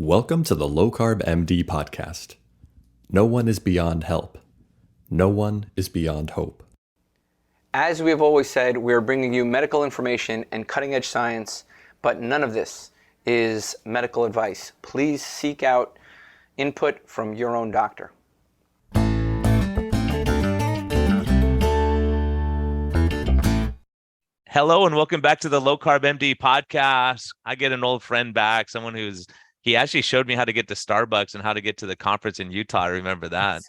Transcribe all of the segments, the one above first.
Welcome to the Low Carb MD podcast. No one is beyond help. No one is beyond hope. As we have always said, we are bringing you medical information and cutting-edge science, but none of this is medical advice. Please seek out input from your own doctor. Hello and welcome back to the Low Carb MD podcast. I get an old friend back, someone he actually showed me how to get to Starbucks and how to get to the conference in Utah. I remember that.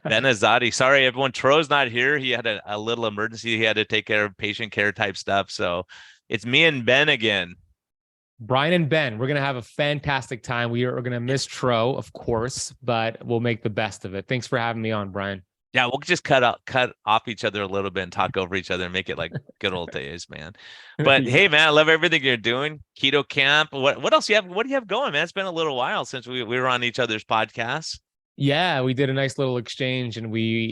Ben Azadi. Sorry, everyone. Tro's not here. He had a little emergency. He had to take care of patient care type stuff. So it's me and Ben again. Brian and Ben, we're going to have a fantastic time. We're going to miss Tro, of course, but we'll make the best of it. Thanks for having me on, Brian. Yeah, we'll just cut off each other a little bit and talk over each other and make it like good old days, man. But hey, man, I love everything you're doing. Keto Kamp. What else you have? What do you have going, man? It's been a little while since we were on each other's podcasts. Yeah, we did a nice little exchange, and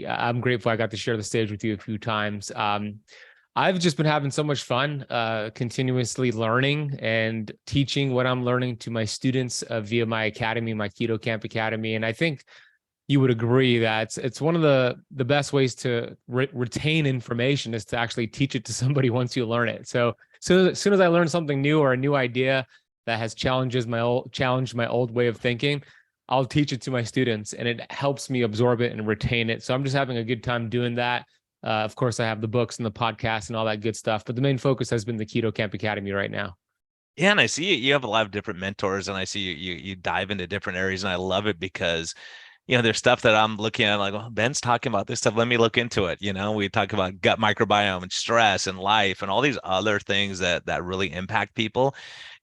I'm grateful I got to share the stage with you a few times. I've just been having so much fun, continuously learning and teaching what I'm learning to my students via my academy, my Keto Kamp Academy, and I think you would agree that it's one of the best ways to retain information is to actually teach it to somebody once you learn it. So as soon as I learn something new or a new idea that has challenged my old way of thinking, I'll teach it to my students, and it helps me absorb it and retain it. So I'm just having a good time doing that. Of course, I have the books and the podcast and all that good stuff, but the main focus has been the Keto Kamp Academy right now. Yeah, and I see you have a lot of different mentors, and I see you dive into different areas, and I love it because there's stuff that I'm looking at like, well, Ben's talking about this stuff. Let me look into it. We talk about gut microbiome and stress and life and all these other things that really impact people.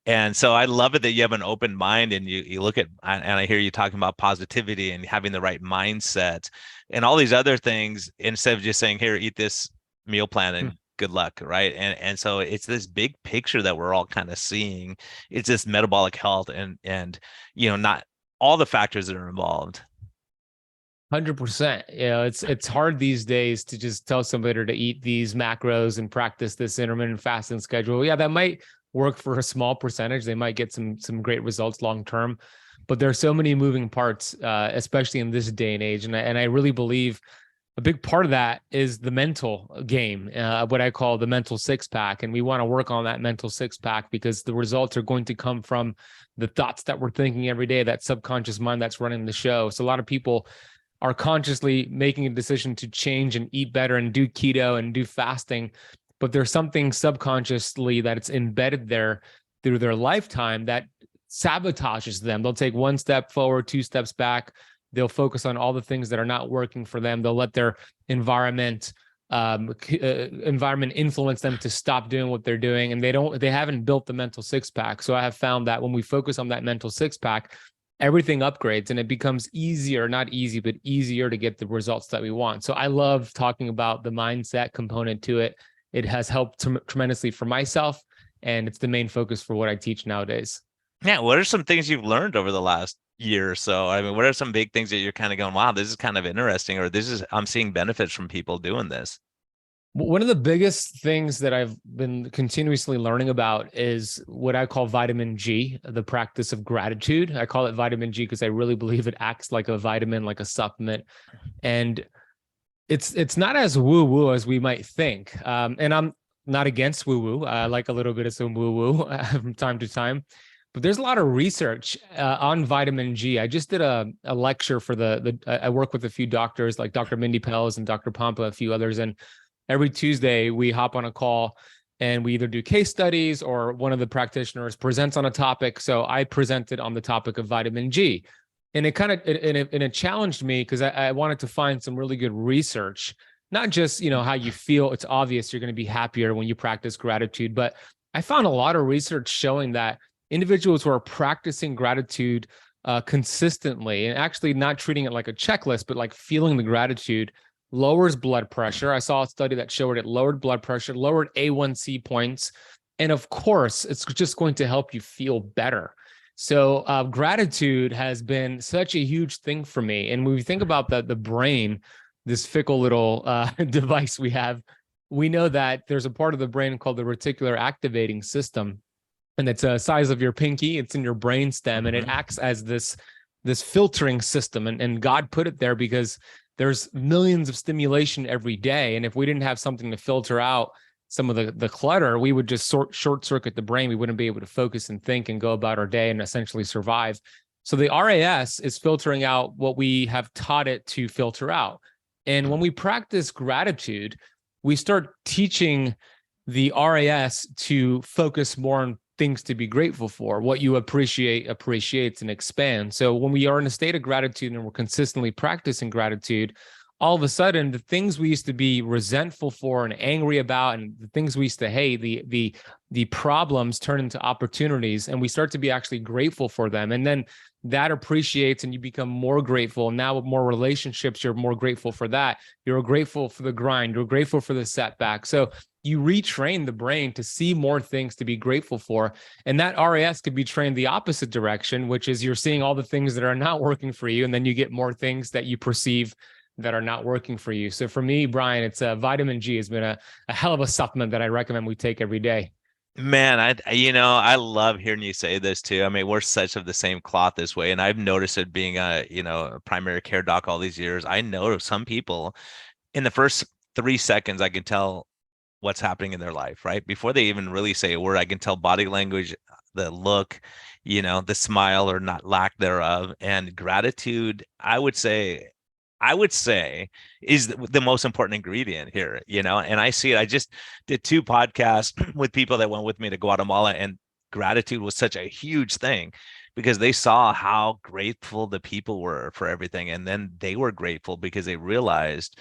And so I love it that you have an open mind and you look at, and I hear you talking about positivity and having the right mindset and all these other things instead of just saying, here, eat this meal plan and good luck. Right. And so it's this big picture that we're all kind of seeing. It's this metabolic health and not all the factors that are involved. 100%. It's hard these days to just tell somebody to eat these macros and practice this intermittent fasting schedule. Yeah, that might work for a small percentage. They might get some great results long term, but there are so many moving parts, especially in this day and age. And I really believe a big part of that is the mental game, what I call the mental six-pack. And we want to work on that mental six-pack because the results are going to come from the thoughts that we're thinking every day, that subconscious mind that's running the show. So a lot of people are consciously making a decision to change and eat better and do keto and do fasting, but there's something subconsciously that it's embedded there through their lifetime that sabotages them. They'll take one step forward, two steps back. They'll focus on all the things that are not working for them. They'll let their environment influence them to stop doing what they're doing, and they haven't built the mental six-pack. So I have found that when we focus on that mental six-pack, everything upgrades and it becomes easier, not easy, but easier to get the results that we want. So I love talking about the mindset component to it. It has helped tremendously for myself, and it's the main focus for what I teach nowadays. Yeah. What are some things you've learned over the last year or so? I mean, what are some big things that you're kind of going, wow, this is kind of interesting, or I'm seeing benefits from people doing this? One of the biggest things that I've been continuously learning about is what I call vitamin G, the practice of gratitude. I call it vitamin G because I really believe it acts like a vitamin, like a supplement. And it's not as woo-woo as we might think. And I'm not against woo-woo. I like a little bit of some woo-woo from time to time. But there's a lot of research on vitamin G. I just did a lecture for I work with a few doctors like Dr. Mindy Pels and Dr. Pompa, a few others. And every Tuesday, we hop on a call and we either do case studies or one of the practitioners presents on a topic. So I presented on the topic of vitamin G. And it challenged me because I wanted to find some really good research, not just, how you feel. It's obvious you're going to be happier when you practice gratitude. But I found a lot of research showing that individuals who are practicing gratitude consistently and actually not treating it like a checklist, but like feeling the gratitude, lowers blood pressure. I saw a study that showed it lowered blood pressure, lowered A1C points. And of course, it's just going to help you feel better. So gratitude has been such a huge thing for me. And when we think about the brain, this fickle little device we have, we know that there's a part of the brain called the reticular activating system. and it's a size of your pinky. It's in your brainstem, and it acts as this filtering system. And God put it there because there's millions of stimulation every day. And if we didn't have something to filter out some of the clutter, we would just short circuit the brain. We wouldn't be able to focus and think and go about our day and essentially survive. So the RAS is filtering out what we have taught it to filter out. And when we practice gratitude, we start teaching the RAS to focus more on things to be grateful for. What you appreciate appreciates and expands. So when we are in a state of gratitude and we're consistently practicing gratitude, all of a sudden the things we used to be resentful for and angry about, and the things we used to hate, the problems turn into opportunities, and we start to be actually grateful for them. And then that appreciates and you become more grateful. Now with more relationships, you're more grateful for that. You're grateful for the grind. You're grateful for the setback. So you retrain the brain to see more things to be grateful for. And that RAS could be trained the opposite direction, which is you're seeing all the things that are not working for you. And then you get more things that you perceive that are not working for you. So for me, Brian, it's vitamin G has been a hell of a supplement that I recommend we take every day. Man, I love hearing you say this too. I mean, we're such of the same cloth this way. And I've noticed it being a primary care doc all these years. I know some people in the first 3 seconds, I can tell what's happening in their life, right? Before they even really say a word, I can tell body language, the look, the smile or not lack thereof. And gratitude, I would say is the most important ingredient here, and I see it. I just did 2 podcasts with people that went with me to Guatemala, and gratitude was such a huge thing because they saw how grateful the people were for everything. And then they were grateful because they realized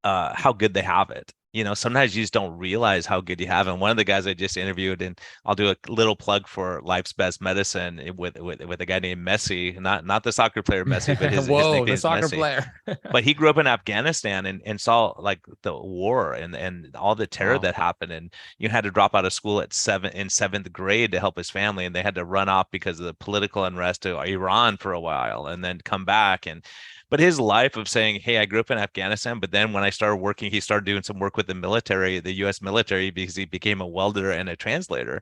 how good they have it. Sometimes you just don't realize how good you have. And one of the guys I just interviewed, and I'll do a little plug for Life's Best Medicine with a guy named Messi, not the soccer player Messi, but his nickname the is soccer Messi. player. But he grew up in Afghanistan and saw like the war and all the terror that happened. And you had to drop out of school in 7th grade to help his family. And they had to run off because of the political unrest to Iran for a while and then come back. But his life of saying, hey, I grew up in Afghanistan, but then when I started working, he started doing some work with the military, the US military, because he became a welder and a translator.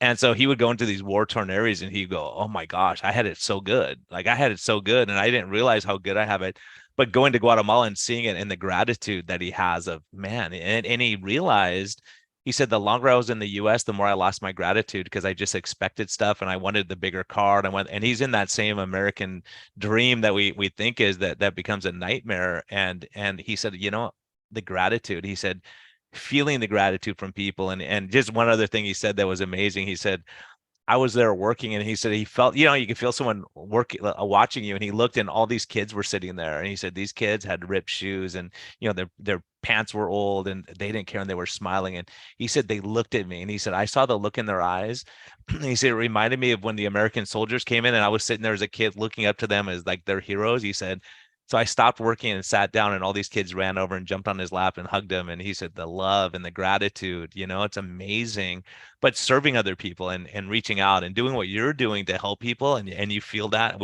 And so he would go into these war-torn areas and he'd go, oh my gosh, I had it so good. Like I had it so good. And I didn't realize how good I have it. But going to Guatemala and seeing it and the gratitude that he has of, man, and he realized, he said, the longer I was in the US, the more I lost my gratitude because I just expected stuff and I wanted the bigger car. And he's in that same American dream that we think is that becomes a nightmare. And he said, the gratitude, he said, feeling the gratitude from people. And just one other thing he said that was amazing. He said, I was there working and he said he felt, you could feel someone watching you, and he looked and all these kids were sitting there and he said these kids had ripped shoes and their pants were old and they didn't care and they were smiling. And he said they looked at me and he said I saw the look in their eyes. And he said it reminded me of when the American soldiers came in and I was sitting there as a kid looking up to them as like their heroes. He said, so I stopped working and sat down and all these kids ran over and jumped on his lap and hugged him. And he said, the love and the gratitude, it's amazing. But serving other people and reaching out and doing what you're doing to help people. And you feel that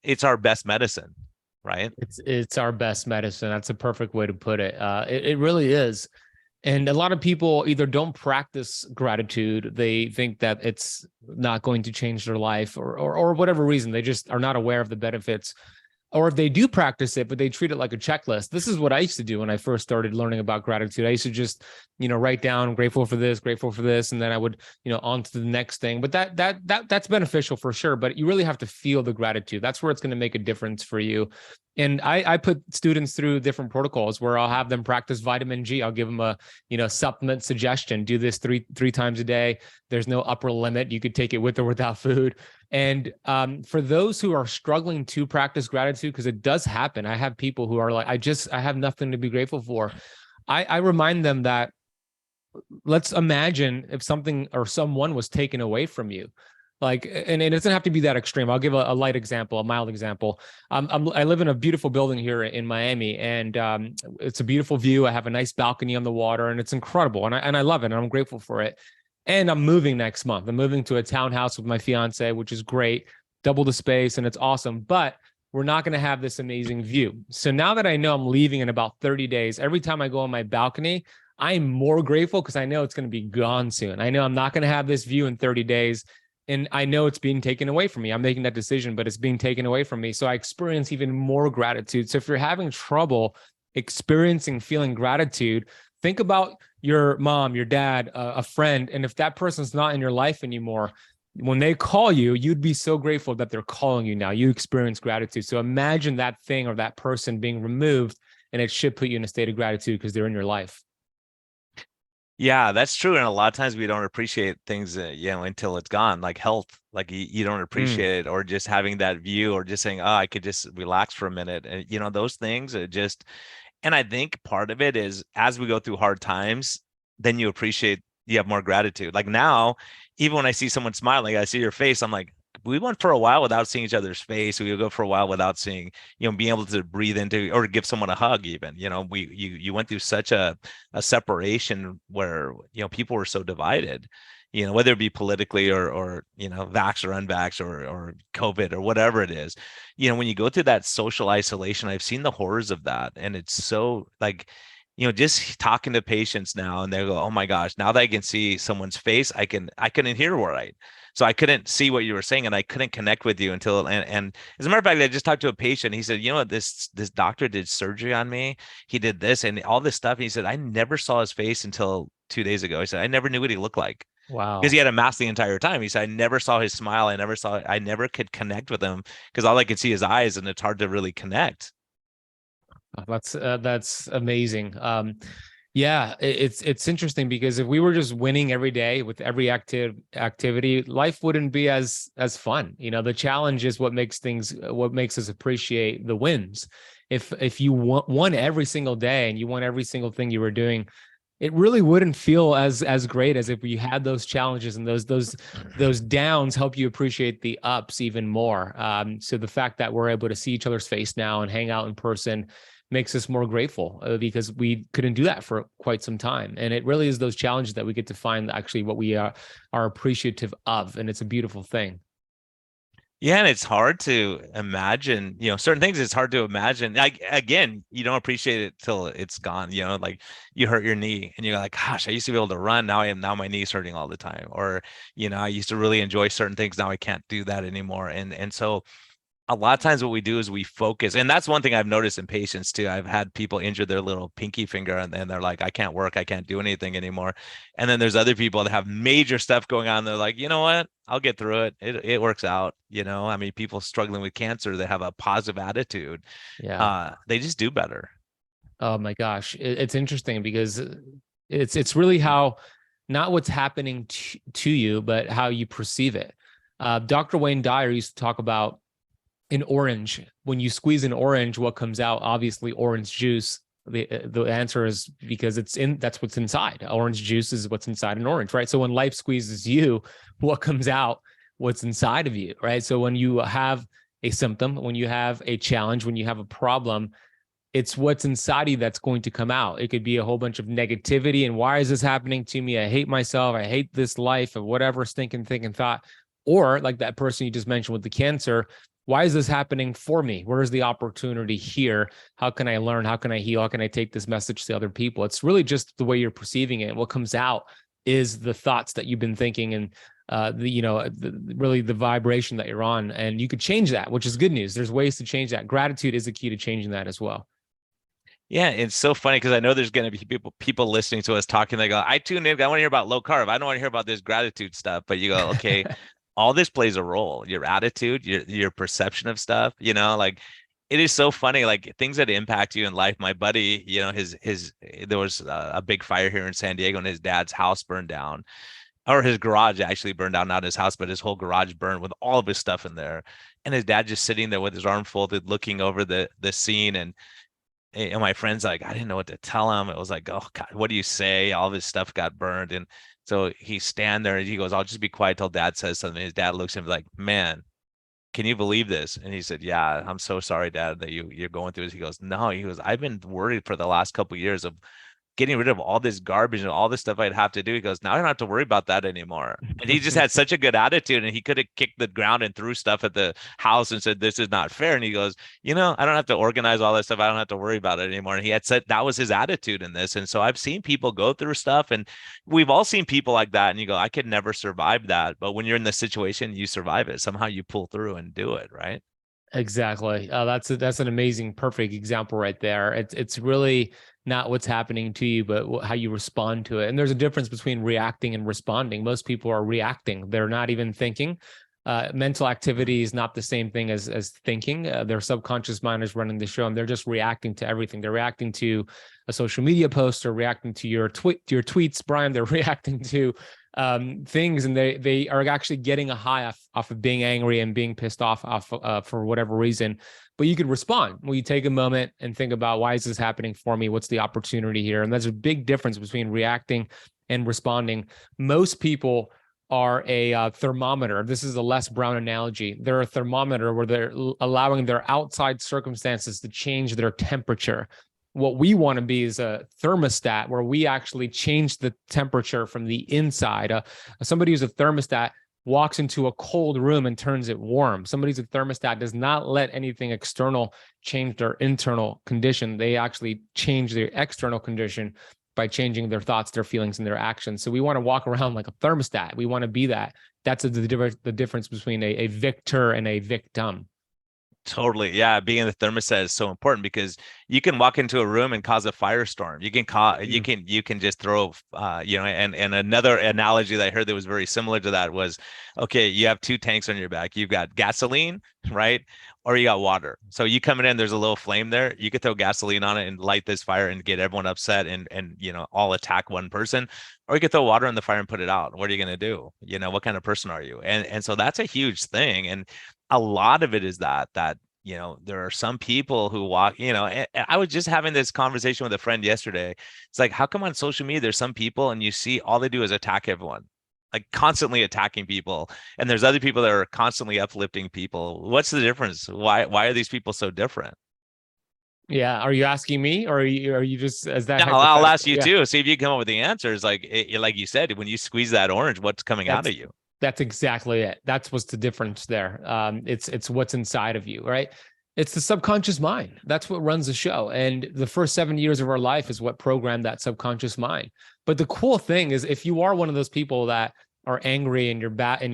it's our best medicine, right? It's our best medicine. That's a perfect way to put it. It really is. And a lot of people either don't practice gratitude, they think that it's not going to change their life, or whatever reason, they just are not aware of the benefits. Or if they do practice it, but they treat it like a checklist. This is what I used to do when I first started learning about gratitude. I used to just, write down grateful for this, and then I would, on to the next thing. But that's beneficial for sure. But you really have to feel the gratitude. That's where it's going to make a difference for you. And I put students through different protocols where I'll have them practice vitamin G. I'll give them a, supplement suggestion. Do this three times a day. There's no upper limit. You could take it with or without food. And for those who are struggling to practice gratitude, because it does happen, I have people who are like, I have nothing to be grateful for. I remind them that let's imagine if something or someone was taken away from you. Like, and it doesn't have to be that extreme. I'll give a light example, a mild example. I live in a beautiful building here in Miami, and it's a beautiful view. I have a nice balcony on the water, and it's incredible. And I love it, and I'm grateful for it. And I'm moving next month. I'm moving to a townhouse with my fiance, which is great, double the space, and it's awesome. But we're not going to have this amazing view. So now that I know I'm leaving in about 30 days, every time I go on my balcony, I'm more grateful because I know it's going to be gone soon. I know I'm not going to have this view in 30 days. And I know it's being taken away from me. I'm making that decision, but it's being taken away from me. So I experience even more gratitude. So if you're having trouble experiencing feeling gratitude, think about your mom, your dad, a friend. And if that person's not in your life anymore, when they call you, you'd be so grateful that they're calling you now. You experience gratitude. So imagine that thing or that person being removed, and it should put you in a state of gratitude because they're in your life. Yeah, that's true. And a lot of times we don't appreciate things, until it's gone, like health, like you don't appreciate it, or just having that view, or just saying, oh, I could just relax for a minute. And, those things are just, and I think part of it is as we go through hard times, then you have more gratitude. Like now, even when I see someone smiling, I see your face, I'm like, we went for a while without seeing each other's face. We would go for a while without seeing, being able to breathe into or give someone a hug even. You went through such a separation where, people were so divided, whether it be politically or vax or unvax or COVID or whatever it is. When you go through that social isolation, I've seen the horrors of that. And it's so like, just talking to patients now, and they go, oh my gosh, now that I can see someone's face, I couldn't hear right. So I couldn't see what you were saying, and I couldn't connect with you until, and as a matter of fact, I just talked to a patient. He said, this doctor did surgery on me. He did this and all this stuff. And he said, I never saw his face until 2 days ago. He said, I never knew what he looked like. Wow. Because he had a mask the entire time. He said, I never saw his smile. I never could connect with him because all I could see his eyes, and it's hard to really connect. That's amazing. Yeah, it's interesting because if we were just winning every day with every activity, life wouldn't be as fun. The challenge is what makes us appreciate the wins. If you won every single day and you won every single thing you were doing, it really wouldn't feel as great as if you had those challenges, and those downs help you appreciate the ups even more. So the fact that we're able to see each other's face now and hang out in person makes us more grateful because we couldn't do that for quite some time. And it really is those challenges that we get to find actually what we are appreciative of. And it's a beautiful thing. Yeah, and it's hard to imagine, certain things. It's hard to imagine. Like again, you don't appreciate it till it's gone. Like you hurt your knee, and you're like, "Gosh, I used to be able to run. Now my knee's hurting all the time." Or, I used to really enjoy certain things. Now I can't do that anymore. And so a lot of times what we do is we focus, and that's one thing I've noticed in patients too. I've had people injure their little pinky finger, and then they're like, I can't work, I can't do anything anymore. And then there's other people that have major stuff going on. They're like, you know what, I'll get through it. It works out. I mean, people struggling with cancer, they have a positive attitude. Yeah. They just do better. Oh my gosh. It's interesting because it's really how, not what's happening to you, but how you perceive it. Dr. Wayne Dyer used to talk about an orange. When you squeeze an orange, what comes out? Obviously, orange juice. The answer is because that's what's inside. Orange juice is what's inside an orange, right? So when life squeezes you, what comes out? What's inside of you, right? So when you have a symptom, when you have a challenge, when you have a problem, it's what's inside of you that's going to come out. It could be a whole bunch of negativity and why is this happening to me? I hate myself. I hate this life, or whatever stinking thing and thought. Or like that person you just mentioned with the cancer, why is this happening for me? Where is the opportunity here? How can I learn? How can I heal? How can I take this message to other people? It's really just the way you're perceiving it. What comes out is the thoughts that you've been thinking, and really the vibration that you're on. And you could change that, which is good news. There's ways to change that. Gratitude is the key to changing that as well. Yeah, it's so funny because I know there's going to be people listening to us talking. They go, I tune in. I want to hear about low carb. I don't want to hear about this gratitude stuff. But you go, okay, all this plays a role. Your attitude, your perception of stuff. Like it is so funny. Like things that impact you in life. My buddy, there was a big fire here in San Diego, and his dad's house burned down, or his garage actually burned down. Not his house, but his whole garage burned with all of his stuff in there. And his dad just sitting there with his arm folded, looking over the scene. And my friend's like, I didn't know what to tell him. It was like, oh God, what do you say? All of his stuff got burned. And so he stand there and he goes, I'll just be quiet till dad says something. His dad looks at him like, man, can you believe this? And he said, yeah, I'm so sorry, Dad, that you're going through this. He goes, no, I've been worried for the last couple of years of getting rid of all this garbage and all this stuff I'd have to do. He goes, now I don't have to worry about that anymore. And he just had such a good attitude, and he could have kicked the ground and threw stuff at the house and said, this is not fair. And he goes, I don't have to organize all that stuff. I don't have to worry about it anymore. And he had said that was his attitude in this. And so I've seen people go through stuff, and we've all seen people like that. And you go, I could never survive that. But when you're in the situation, you survive it. Somehow you pull through and do it, right? Exactly. That's an amazing, perfect example right there. It's really not what's happening to you, but how you respond to it. And there's a difference between reacting and responding. Most people are reacting; they're not even thinking. Mental activity is not the same thing as thinking. Their subconscious mind is running the show, and they're just reacting to everything. They're reacting to a social media post, or reacting to your tweets, Brian. They're reacting to things, and they are actually getting a high off of being angry and being pissed off for whatever reason. But you could respond when you take a moment and think about, why is this happening for me? What's the opportunity here? And there's a big difference between reacting and responding. Most people are a thermometer. This is a Les Brown analogy. They're a thermometer where they're allowing their outside circumstances to change their temperature. What we want to be is a thermostat, where we actually change the temperature from the inside. Somebody who's a thermostat walks into a cold room and turns it warm. Somebody who's a thermostat does not let anything external change their internal condition. They actually change their external condition by changing their thoughts, their feelings, and their actions. So we want to walk around like a thermostat. We want to be that. That's the difference between a victor and a victim. Totally. Yeah. Being the thermostat is so important, because you can walk into a room and cause a firestorm. You can just throw, and another analogy that I heard that was very similar to that was, okay, you have two tanks on your back. You've got gasoline, right? Or you got water. So you coming in, there's a little flame there. You could throw gasoline on it and light this fire and get everyone upset and all attack one person. Or you could throw water in the fire and put it out. What are you going to do? What kind of person are you? And so that's a huge thing. And a lot of it is that there are some people who walk, and I was just having this conversation with a friend yesterday. It's like, how come on social media, there's some people and you see all they do is attack everyone, like constantly attacking people. And there's other people that are constantly uplifting people. What's the difference? Why are these people so different? Yeah. Are you asking me, or are you just as that? No, I'll ask you too. See if you come up with the answers. Like you said, when you squeeze that orange, what's coming out of you? That's exactly it. That's what's the difference there. It's what's inside of you, right? It's the subconscious mind. That's what runs the show. And the first 7 years of our life is what programmed that subconscious mind. But the cool thing is, if you are one of those people that are angry and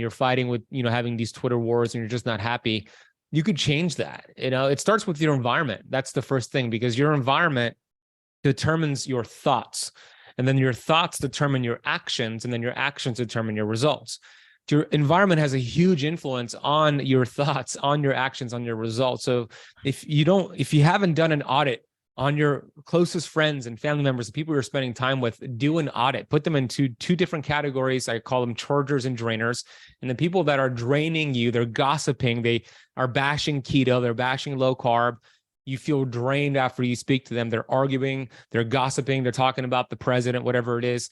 you're fighting with, having these Twitter wars, and you're just not happy, you could change that. It starts with your environment. That's the first thing, because your environment determines your thoughts, and then your thoughts determine your actions, and then your actions determine your results. Your environment has a huge influence on your thoughts, on your actions, on your results. So if you haven't done an audit on your closest friends and family members, the people you're spending time with, do an audit. Put them into two different categories. I call them chargers and drainers. And the people that are draining you, they're gossiping, they are bashing keto, they're bashing low carb. You feel drained after you speak to them. They're arguing, they're gossiping, they're talking about the president, whatever it is.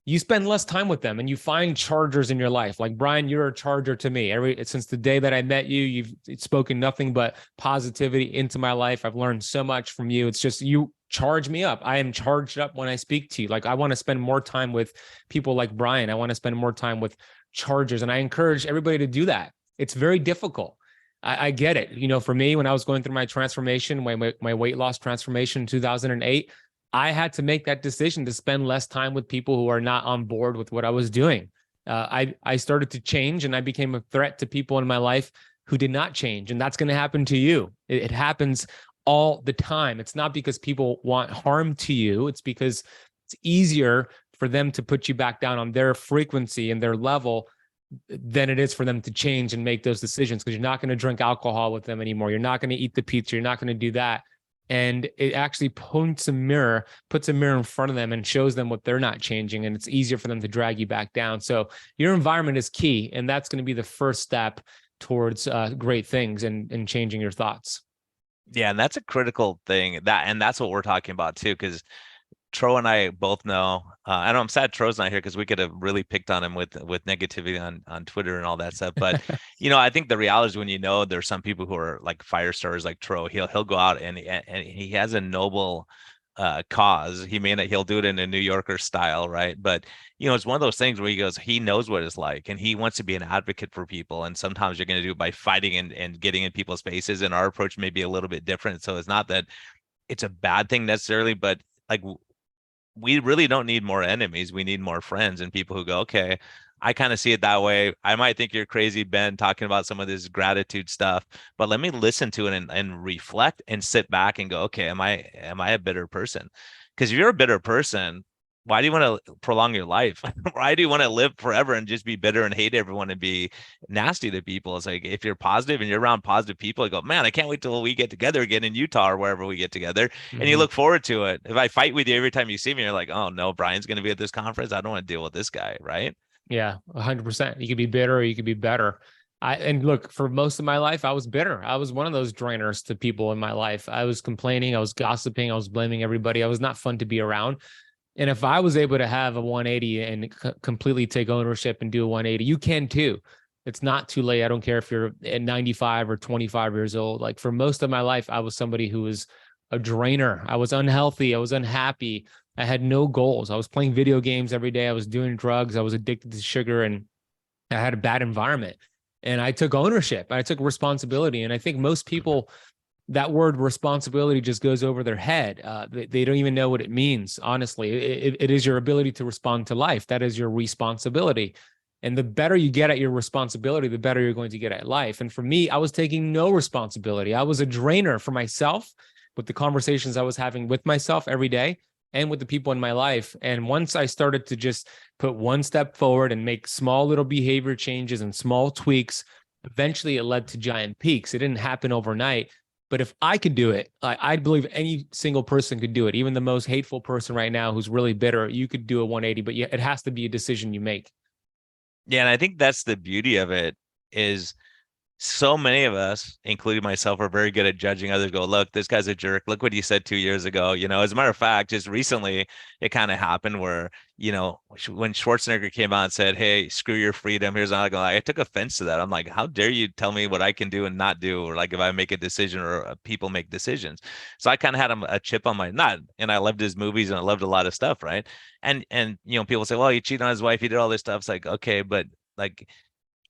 You spend less time with them, and you find chargers in your life. Like, Brian, you're a charger to me. Since the day that I met you, you've spoken nothing but positivity into my life. I've learned so much from you. It's just, you charge me up. I am charged up when I speak to you. Like, I want to spend more time with people like Brian. I want to spend more time with chargers. And I encourage everybody to do that. It's very difficult. I get it. For me, when I was going through my transformation, my weight loss transformation in 2008, I had to make that decision to spend less time with people who are not on board with what I was doing. I started to change, and I became a threat to people in my life who did not change. And that's going to happen to you. It happens all the time. It's not because people want harm to you. It's because it's easier for them to put you back down on their frequency and their level than it is for them to change and make those decisions, because you're not going to drink alcohol with them anymore. You're not going to eat the pizza. You're not going to do that. And it actually puts a mirror in front of them and shows them what they're not changing. And it's easier for them to drag you back down. So your environment is key. And that's going to be the first step towards great things and changing your thoughts. Yeah. And that's a critical thing, and that's what we're talking about too. Because Tro and I both know, and I'm sad Tro's not here, because we could have really picked on him with negativity on Twitter and all that stuff. But I think the reality is, when there's some people who are like fire stars like Tro, he'll go out and he has a noble cause. He'll do it in a New Yorker style, right? But it's one of those things where he knows what it's like, and he wants to be an advocate for people. And sometimes you're going to do it by fighting and getting in people's faces. And our approach may be a little bit different. So it's not that it's a bad thing necessarily, but like we really don't need more enemies. We need more friends and people who go, okay, I kind of see it that way. I might think you're crazy, Ben, talking about some of this gratitude stuff, but let me listen to it and reflect and sit back and go, okay, am I a bitter person? Because if you're a bitter person, why do you want to prolong your life? Why do you want to live forever and just be bitter and hate everyone and be nasty to people? It's like, if you're positive and you're around positive people, you go, man, I can't wait till we get together again in Utah or wherever we get together. And you look forward to it. If I fight with you every time you see me, you're like, oh no, Brian's going to be at this conference. I don't want to deal with this guy. Right. Yeah, 100%. You could be bitter or you could be better. And look, for most of my life, I was bitter. I was one of those drainers to people in my life. I was complaining, I was gossiping, I was blaming everybody. I was not fun to be around. And if I was able to have a 180 and completely take ownership and do a 180, you can too. It's not too late. I don't care if you're at 95 or 25 years old. Like, for most of my life, I was somebody who was a drainer. I was unhealthy. I was unhappy. I had no goals. I was playing video games every day. I was doing drugs. I was addicted to sugar, and I had a bad environment. And I took ownership. I took responsibility. And I think most people, that word responsibility just goes over their head. They don't even know what it means. Honestly, it is your ability to respond to life. That is your responsibility. And the better you get at your responsibility, the better you're going to get at life. And for me, I was taking no responsibility. I was a drainer for myself with the conversations I was having with myself every day and with the people in my life. And once I started to just put one step forward and make small little behavior changes and small tweaks, eventually it led to giant peaks. It didn't happen overnight. But if I could do it, I believe any single person could do it. Even the most hateful person right now who's really bitter, you could do a 180, but it has to be a decision you make. Yeah, and I think that's the beauty of it, is so many of us, including myself, are very good at judging others. Go, look, this guy's a jerk. Look what he said 2 years ago. As a matter of fact, just recently, it kind of happened where, when Schwarzenegger came out and said, hey, screw your freedom, here's how I go. I took offense to that. I'm like, how dare you tell me what I can do and not do, or like if I make a decision or people make decisions. So I kind of had a chip on my nut, and I loved his movies and I loved a lot of stuff, right? And people say, well, he cheated on his wife, he did all this stuff. It's like, okay, but like,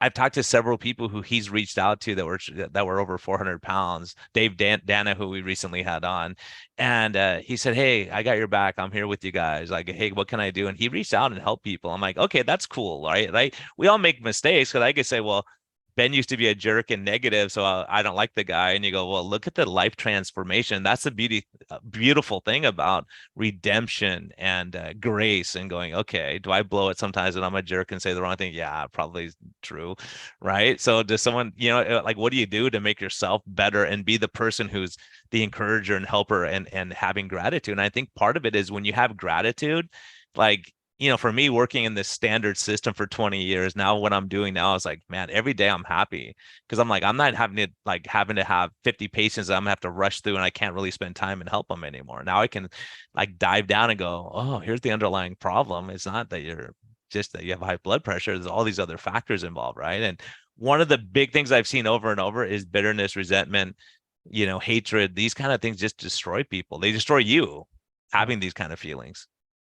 I've talked to several people who he's reached out to that were over 400 pounds. Dave Dana, who we recently had on, and he said, "Hey, I got your back. I'm here with you guys. Like, hey, what can I do?" And he reached out and helped people. I'm like, okay, that's cool, right? Like, we all make mistakes, because I could say, well, Ben used to be a jerk and negative, so I don't like the guy. And you go, well, look at the life transformation. That's the beautiful thing about redemption and grace, and going, okay, do I blow it sometimes and I'm a jerk and say the wrong thing? Yeah, probably true, right? So does someone, like, what do you do to make yourself better and be the person who's the encourager and helper and having gratitude? And I think part of it is when you have gratitude, like, for me, working in this standard system for 20 years now, what I'm doing now is like, man, every day I'm happy, because I'm like, I'm not having to have 50 patients that I'm gonna have to rush through, and I can't really spend time and help them anymore. Now I can like dive down and go, oh, here's the underlying problem. It's not that that you have high blood pressure. There's all these other factors involved, right? And one of the big things I've seen over and over is bitterness, resentment, hatred. These kind of things just destroy people. They destroy you having these kind of feelings.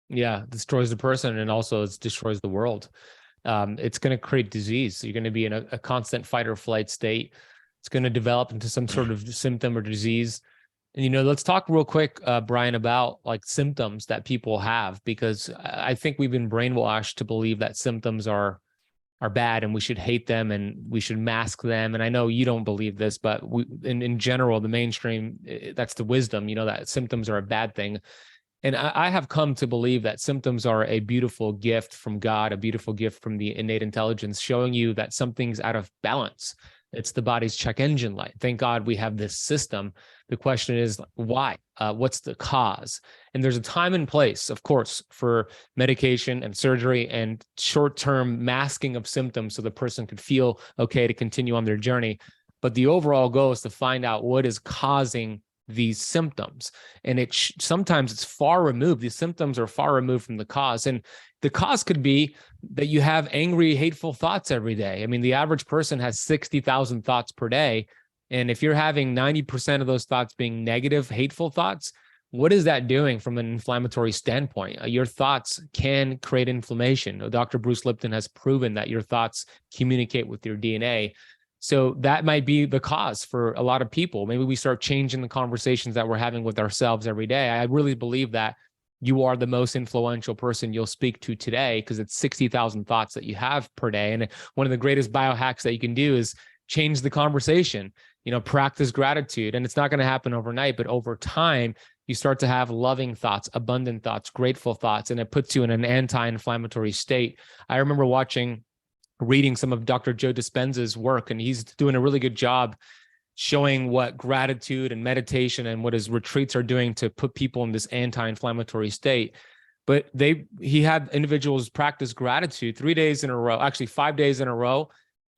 Yeah, it destroys the person, and also it destroys the world. It's going to create disease. You're going to be in a constant fight or flight state. It's going to develop into some sort of symptom or disease. And, let's talk real quick, Brian, about like symptoms that people have, because I think we've been brainwashed to believe that symptoms are bad and we should hate them and we should mask them. And I know you don't believe this, but in general, the mainstream, that's the wisdom, that symptoms are a bad thing. And I have come to believe that symptoms are a beautiful gift from God, a beautiful gift from the innate intelligence, showing you that something's out of balance. It's the body's check engine light. Thank God we have this system. The question is, why? What's the cause? And there's a time and place, of course, for medication and surgery and short-term masking of symptoms so the person could feel okay to continue on their journey. But the overall goal is to find out what is causing these symptoms. And sometimes it's far removed. These symptoms are far removed from the cause. And the cause could be that you have angry, hateful thoughts every day. I mean, the average person has 60,000 thoughts per day. And if you're having 90% of those thoughts being negative, hateful thoughts, what is that doing from an inflammatory standpoint? Your thoughts can create inflammation. Dr. Bruce Lipton has proven that your thoughts communicate with your DNA. So that might be the cause for a lot of people. Maybe we start changing the conversations that we're having with ourselves every day. I really believe that you are the most influential person you'll speak to today, because it's 60,000 thoughts that you have per day. And one of the greatest biohacks that you can do is change the conversation, practice gratitude. And it's not going to happen overnight, but over time, you start to have loving thoughts, abundant thoughts, grateful thoughts, and it puts you in an anti-inflammatory state. I remember reading some of Dr. Joe Dispenza's work, and he's doing a really good job showing what gratitude and meditation and what his retreats are doing to put people in this anti-inflammatory state. But he had individuals practice gratitude 3 days in a row, actually 5 days in a row,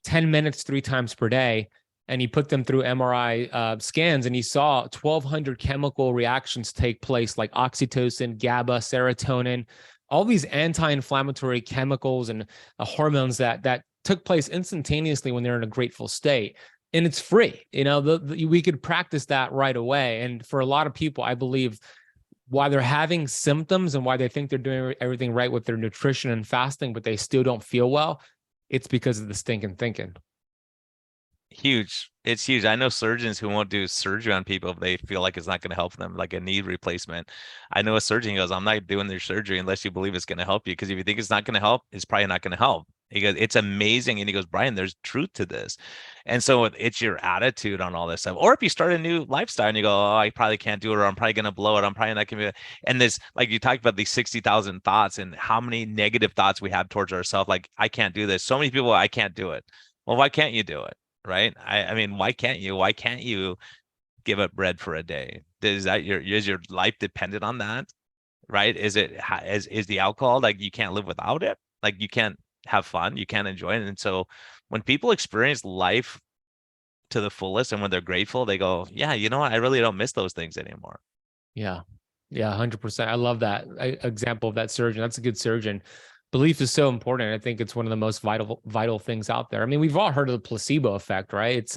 10 minutes, 3 times per day. And he put them through MRI scans, and he saw 1,200 chemical reactions take place, like oxytocin, GABA, serotonin, all these anti-inflammatory chemicals and hormones that took place instantaneously when they're in a grateful state. And it's free. We could practice that right away. And for a lot of people, I believe, why they're having symptoms and why they think they're doing everything right with their nutrition and fasting, but they still don't feel well, it's because of the stinking thinking. Huge. It's huge. I know surgeons who won't do surgery on people if they feel like it's not going to help them, like a knee replacement. I know a surgeon goes, I'm not doing their surgery unless you believe it's going to help you, because if you think it's not going to help, it's probably not going to help. He goes, it's amazing. And he goes, Brian, there's truth to this. And so it's your attitude on all this stuff. Or if you start a new lifestyle and you go, oh, I probably can't do it, or I'm probably going to blow it, I'm probably not going to be. And this, like you talked about these 60,000 thoughts and how many negative thoughts we have towards ourselves. Like, I can't do this. So many people, I can't do it. Well, why can't you do it? Right? I mean, why can't you give up bread for a day? Is your life dependent on that? Right? Is the alcohol, like, you can't live without it? Like, you can't have fun, you can't enjoy it. And so when people experience life to the fullest and when they're grateful, they go, yeah, you know what? I really don't miss those things anymore. Yeah. 100%. I love that example of that surgeon. That's a good surgeon. Belief is so important. I think it's one of the most vital things out there. I mean, we've all heard of the placebo effect, right?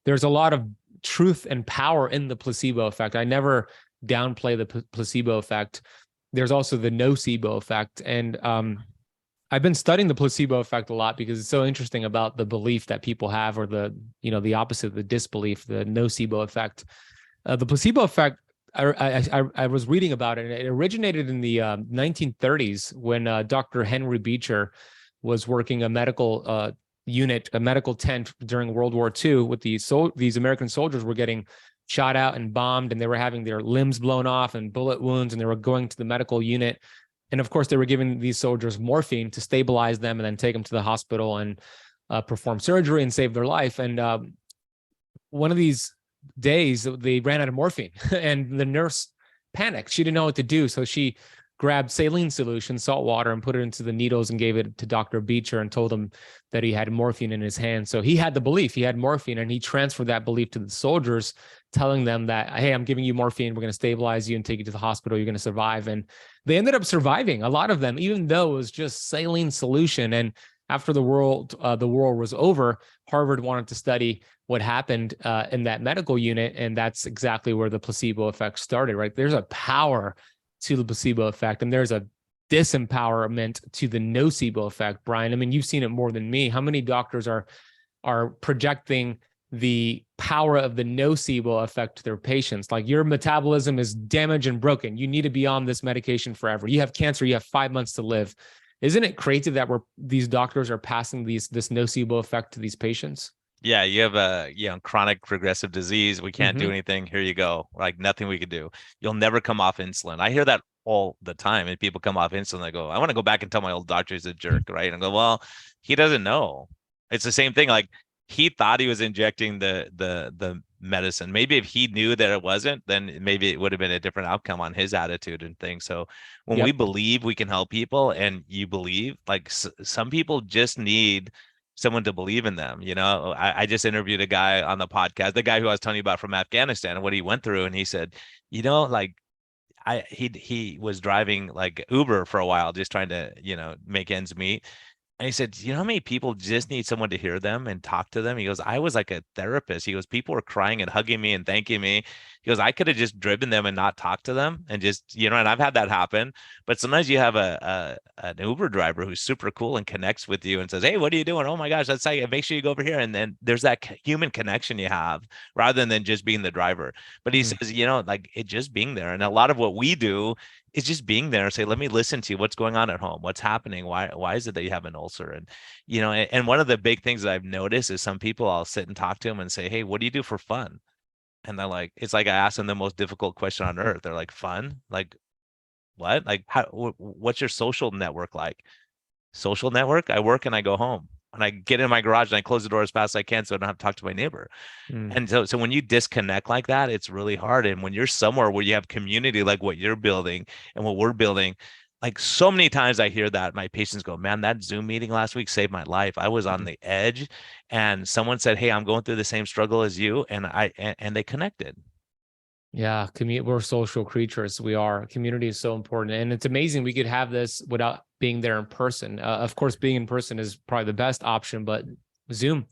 There's a lot of truth and power in the placebo effect. I never downplay the placebo effect. There's also the nocebo effect. And I've been studying the placebo effect a lot because it's so interesting about the belief that people have, or the opposite of the disbelief, the nocebo effect. The placebo effect, I was reading about it, and it originated in the 1930s when Dr. Henry Beecher was working a medical unit, a medical tent during World War II with these American soldiers were getting shot out and bombed, and they were having their limbs blown off and bullet wounds, and they were going to the medical unit. And of course, they were giving these soldiers morphine to stabilize them and then take them to the hospital and perform surgery and save their life. And one of these days, they ran out of morphine and the nurse panicked. She didn't know what to do. So she grabbed saline solution, salt water, and put it into the needles and gave it to Dr. Beecher and told him that he had morphine in his hand. So he had the belief he had morphine, and he transferred that belief to the soldiers, telling them that, hey, I'm giving you morphine. We're going to stabilize you and take you to the hospital. You're going to survive. And they ended up surviving, a lot of them, even though it was just saline solution. And after the war was over, Harvard wanted to study what happened in that medical unit. And that's exactly where the placebo effect started, right? There's a power to the placebo effect, and there's a disempowerment to the nocebo effect, Brian. I mean, you've seen it more than me. How many doctors are projecting the power of the nocebo effect to their patients? Like, your metabolism is damaged and broken. You need to be on this medication forever. You have cancer. You have 5 months to live. Isn't it crazy that these doctors are passing this nocebo effect to these patients? Yeah, you have a chronic progressive disease. We can't do anything. Here you go. Like, nothing we could do. You'll never come off insulin. I hear that all the time. And people come off insulin. They go, I want to go back and tell my old doctor he's a jerk, right? And I go, well, he doesn't know. It's the same thing. Like, he thought he was injecting the medicine. Maybe if he knew that it wasn't, then maybe it would have been a different outcome on his attitude and things. So when we believe we can help people, and you believe, like, some people just need someone to believe in them. I just interviewed a guy on the podcast, the guy who I was telling you about from Afghanistan and what he went through. And he said, like, he was driving like Uber for a while, just trying to, make ends meet. And he said, you know how many people just need someone to hear them and talk to them? He goes, I was like a therapist. He goes, people were crying and hugging me and thanking me. He goes, I could have just driven them and not talked to them and just, and I've had that happen. But sometimes you have an Uber driver who's super cool and connects with you and says, hey, what are you doing? Oh my gosh, that's like, make sure you go over here. And then there's that human connection you have rather than just being the driver. But he says, like it just being there. And a lot of what we do is just being there and say, let me listen to you. What's going on at home? What's happening? Why is it that you have an ulcer? And, and one of the big things that I've noticed is some people, I'll sit and talk to them and say, hey, what do you do for fun? And they're like, it's like I asked them the most difficult question on earth. They're like, fun? Like what? Like what's your social network like? Social network? I work and I go home. And I get in my garage and I close the door as fast as I can so I don't have to talk to my neighbor. And so when you disconnect like that, it's really hard. And when you're somewhere where you have community like what you're building and what we're building, like so many times I hear that my patients go, man, that Zoom meeting last week saved my life. I was on the edge and someone said, hey, I'm going through the same struggle as you. And they connected. Yeah, we're social creatures. We are. Community is so important. And it's amazing we could have this without being there in person. Of course, being in person is probably the best option, but Zoom,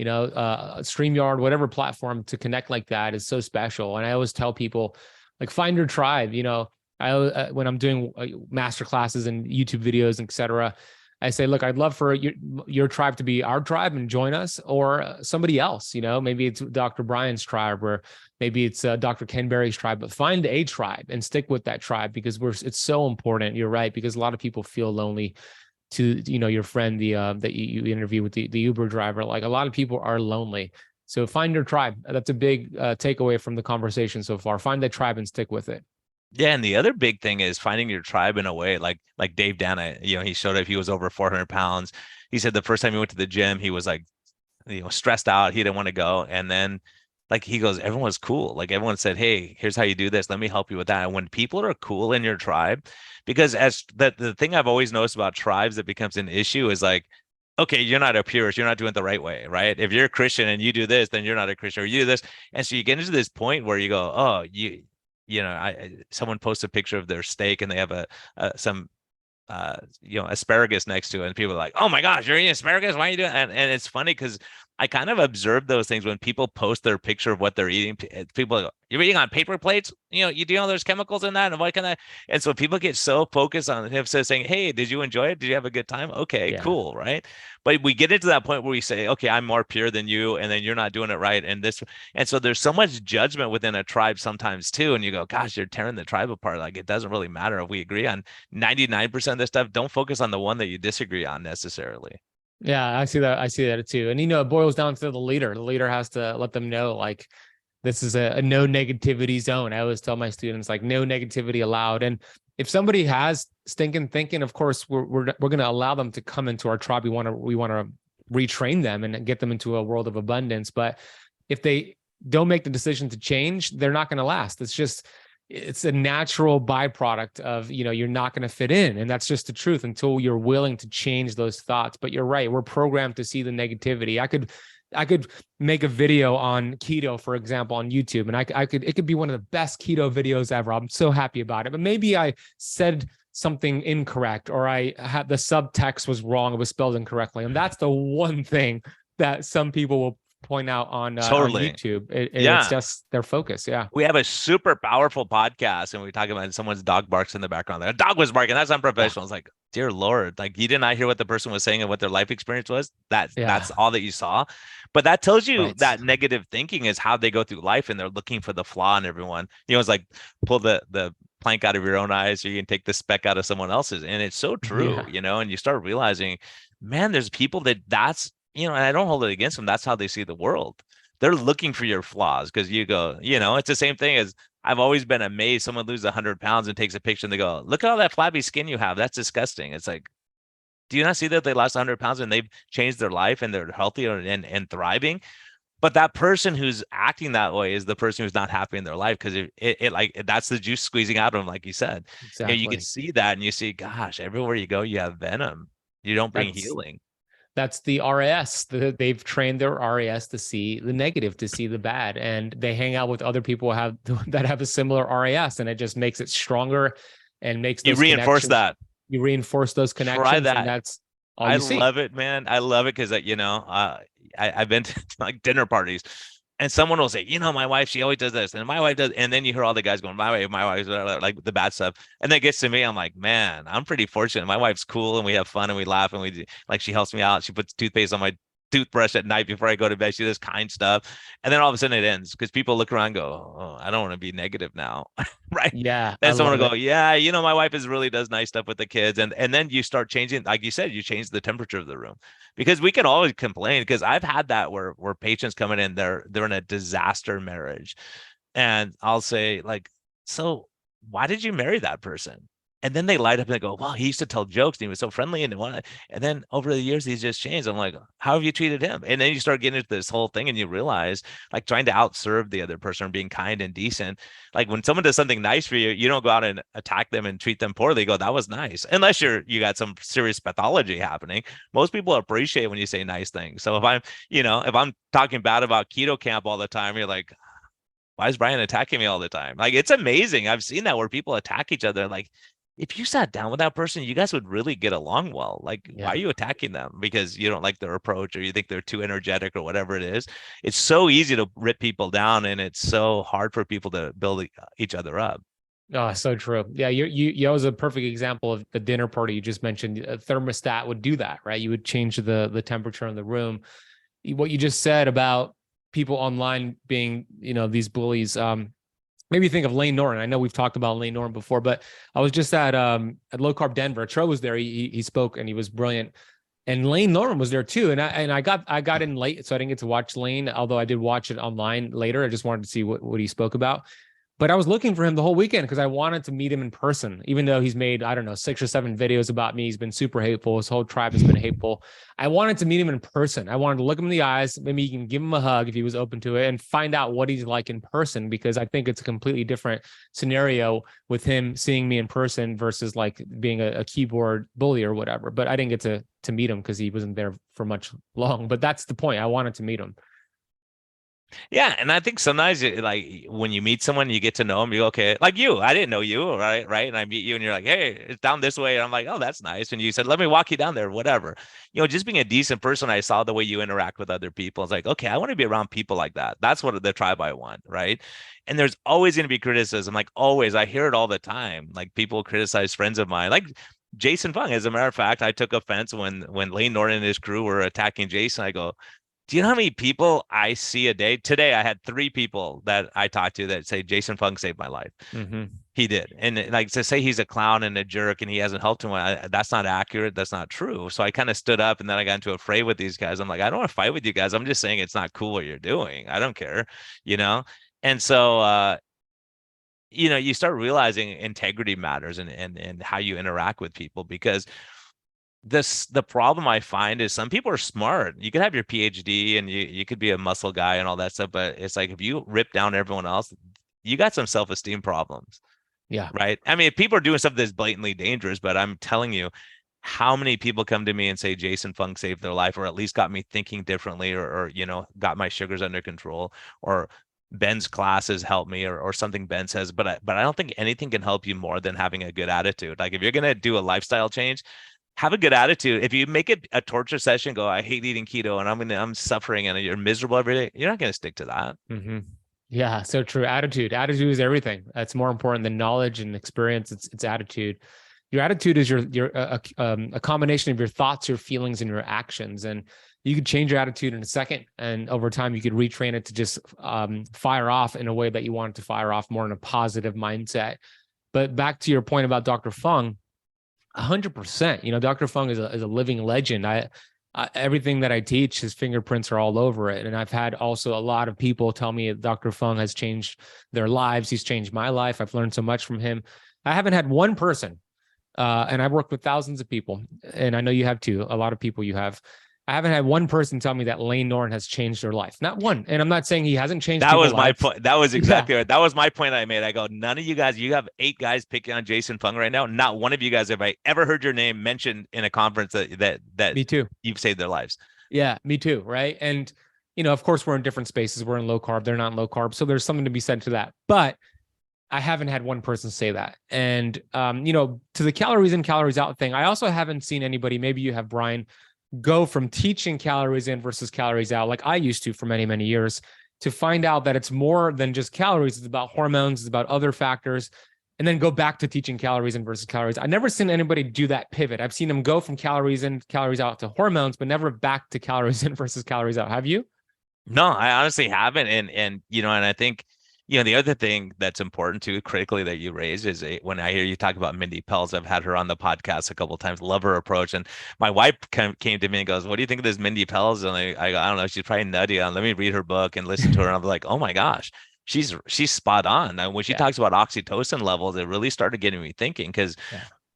StreamYard, whatever platform to connect like that is so special. And I always tell people, like, find your tribe. When I'm doing master classes and YouTube videos, et cetera, I say, look, I'd love for your tribe to be our tribe and join us, or somebody else. Maybe it's Dr. Brian's tribe, or maybe it's Dr. Ken Berry's tribe. But find a tribe and stick with that tribe, because it's so important. You're right, because a lot of people feel lonely. To your friend, that you interview with the Uber driver, like a lot of people are lonely. So find your tribe. That's a big takeaway from the conversation so far. Find that tribe and stick with it. Yeah, and the other big thing is finding your tribe in a way, like Dave Dana, he showed up, he was over 400 pounds. He said the first time he went to the gym, he was like, stressed out. He didn't want to go. And then like he goes, everyone was cool. Like everyone said, hey, here's how you do this. Let me help you with that. And when people are cool in your tribe, because as the thing I've always noticed about tribes that becomes an issue is like, okay, you're not a purist, you're not doing it the right way, right? If you're a Christian and you do this, then you're not a Christian, or you do this. And so you get into this point where you go, oh, someone posts a picture of their steak and they have some asparagus next to it, and people are like, oh my gosh, you're eating asparagus, why are you doing that? And it's funny because I kind of observe those things when people post their picture of what they're eating. People go, you're eating on paper plates, you do know there's chemicals in that, and what can I? And so people get so focused on him saying, hey, did you enjoy it? Did you have a good time? Okay, yeah. Cool, right? But we get into that point where we say, okay, I'm more pure than you, and then you're not doing it right, and so there's so much judgment within a tribe sometimes too, and you go, gosh, you're tearing the tribe apart. Like it doesn't really matter if we agree on 99% of this stuff. Don't focus on the one that you disagree on necessarily. Yeah, I see that too. And it boils down to the leader. The leader has to let them know, like, this is a no negativity zone. I always tell my students, like, no negativity allowed. And if somebody has stinking thinking, of course, we're going to allow them to come into our tribe. We want to retrain them and get them into a world of abundance. But if they don't make the decision to change, they're not going to last. It's a natural byproduct of, you're not going to fit in. And that's just the truth until you're willing to change those thoughts. But you're right. We're programmed to see the negativity. I could make a video on keto, for example, on YouTube, and it could be one of the best keto videos ever. I'm so happy about it. But maybe I said something incorrect, or I had the subtext was wrong. It was spelled incorrectly. And that's the one thing that some people will point out on YouTube. It's just their focus. Yeah. We have a super powerful podcast and we talk about someone's dog barks in the background. A dog was barking. That's unprofessional. Yeah. It's like, dear Lord, like you did not hear what the person was saying and what their life experience was. That's all that you saw. But that tells you that negative thinking is how they go through life, and they're looking for the flaw in everyone. It's like pull the plank out of your own eyes so you can take the speck out of someone else's. And it's so true, and you start realizing, man, there's people that's, and I don't hold it against them. That's how they see the world. They're looking for your flaws because you go, it's the same thing as I've always been amazed. Someone loses 100 pounds and takes a picture and they go, look at all that flabby skin you have. That's disgusting. It's like, do you not see that they lost 100 pounds and they've changed their life and they're healthy and thriving? But that person who's acting that way is the person who's not happy in their life, because that's the juice squeezing out of them, like you said. Exactly. You can see that, and you see, gosh, everywhere you go, you have venom. You don't bring healing. That's the RAS. They've trained their RAS to see the negative, to see the bad, and they hang out with other people that have a similar RAS, and it just makes it stronger and makes those you reinforce that. You reinforce those connections. Try that. And all I you see. love it, man. I love it because I've been to like dinner parties, and someone will say, my wife, she always does this, and my wife does, and then you hear all the guys going, my wife, like the bad stuff, and then it gets to me, I'm like, man, I'm pretty fortunate. My wife's cool, and we have fun, and we laugh, and like she helps me out. She puts toothpaste on my toothbrush at night before I go to bed. She does kind stuff, and then all of a sudden it ends because people look around and go, oh, I don't want to be negative now, right? Yeah, I Then someone love will it. go, yeah, my wife really does nice stuff with the kids, and then you start changing, like you said, you change the temperature of the room because we can always complain because I've had that where patients coming in, they're in a disaster marriage, and I'll say like, so why did you marry that person? And then they light up and they go, well, he used to tell jokes and he was so friendly and then over the years he's just changed. I'm like, how have you treated him? And then you start getting into this whole thing and you realize like trying to outserve the other person or being kind and decent. Like when someone does something nice for you, you don't go out and attack them and treat them poorly. You go, that was nice. Unless you got some serious pathology happening. Most people appreciate when you say nice things. So if I'm talking bad about Keto Kamp all the time, you're like, why is Brian attacking me all the time? Like, it's amazing. I've seen that where people attack each other. Like, if you sat down with that person, you guys would really get along well. Like, why Yeah. are you attacking them? Because you don't like their approach or you think they're too energetic or whatever it is. It's so easy to rip people down and it's so hard for people to build each other up. Oh, so true. Yeah, you was a perfect example of the dinner party you just mentioned. A thermostat would do that, right? You would change the temperature in the room. What you just said about people online being, these bullies, maybe think of Lane Norton. I know we've talked about Lane Norton before, but I was just at Low Carb Denver. Tro was there. He spoke and he was brilliant. And Lane Norton was there too. And I got in late, so I didn't get to watch Lane, although I did watch it online later. I just wanted to see what he spoke about. But I was looking for him the whole weekend because I wanted to meet him in person, even though he's made, I don't know, 6 or 7 videos about me. He's been super hateful. His whole tribe has been hateful. I wanted to meet him in person. I wanted to look him in the eyes. Maybe you can give him a hug if he was open to it and find out what he's like in person, because I think it's a completely different scenario with him seeing me in person versus like being a keyboard bully or whatever. But I didn't get to meet him because he wasn't there for much long. But that's the point. I wanted to meet him. Yeah, and I think sometimes like when you meet someone, you get to know them. You go, okay, like you, I didn't know you, right? And I meet you, and you're like, hey, it's down this way, and I'm like, oh, that's nice. And you said, let me walk you down there, whatever. Just being a decent person. I saw the way you interact with other people. It's like, okay, I want to be around people like that. That's what the tribe I want, right? And there's always going to be criticism, like always. I hear it all the time. Like people criticize friends of mine, like Jason Fung. As a matter of fact, I took offense when Lane Norton and his crew were attacking Jason. I go, do you know how many people I see a day? Today, I had 3 people that I talked to that say Jason Fung saved my life. Mm-hmm. He did. And like to say he's a clown and a jerk and he hasn't helped him, that's not accurate. That's not true. So I kind of stood up and then I got into a fray with these guys. I'm like, I don't want to fight with you guys. I'm just saying it's not cool what you're doing. I don't care, you know? And so, you start realizing integrity matters and how you interact with people, because the problem I find is some people are smart. You could have your PhD and you could be a muscle guy and all that stuff, but it's like if you rip down everyone else, you got some self-esteem problems. Yeah. Right. I mean, if people are doing stuff that's blatantly dangerous, but I'm telling you, how many people come to me and say Jason Fung saved their life, or at least got me thinking differently, or got my sugars under control, or Ben's classes helped me, or something Ben says. But I don't think anything can help you more than having a good attitude. Like if you're gonna do a lifestyle change, have a good attitude. If you make it a torture session, go, I hate eating keto and I'm suffering and you're miserable every day, you're not going to stick to that. Mm-hmm. Yeah, so true. Attitude is everything. That's more important than knowledge and experience. It's attitude. Your attitude is a combination of your thoughts, your feelings, and your actions. And you could change your attitude in a second, and over time you could retrain it to just fire off in a way that you want it to fire off, more in a positive mindset. But back to your point about Dr. Fung, 100%. Dr. Fung is a living legend. Everything that I teach, his fingerprints are all over it. And I've had also a lot of people tell me that Dr. Fung has changed their lives. He's changed my life. I've learned so much from him. I haven't had one person, and I've worked with thousands of people, and I know you have too, a lot of people you have. I haven't had one person tell me that Lane Norton has changed their life. Not one. And I'm not saying he hasn't changed. That was my lives. point. That was exactly right. That was my point I made. I go, none of you guys, you have 8 guys picking on Jason Fung right now. Not one of you guys have I ever heard your name mentioned in a conference that me too. You've saved their lives. Yeah, me too. Right. And, of course we're in different spaces. We're in low carb. They're not in low carb. So there's something to be said to that. But I haven't had one person say that. And, to the calories in, calories out thing, I also haven't seen anybody, maybe you have, Brian, go from teaching calories in versus calories out, like I used to for many, many years, to find out that it's more than just calories. It's about hormones, it's about other factors, and then go back to teaching calories in versus calories. I've never seen anybody do that pivot. I've seen them go from calories in, calories out to hormones, but never back to calories in versus calories out. Have you? No, I honestly haven't. And I think, the other thing that's important too, critically, that you raise is when I hear you talk about Mindy Pelz, I've had her on the podcast a couple of times, love her approach. And my wife came to me and goes, "What do you think of this Mindy Pelz?" And I don't know, she's probably nutty. Let me read her book and listen to her. And I'm like, oh my gosh, she's spot on. And when she talks about oxytocin levels, it really started getting me thinking, because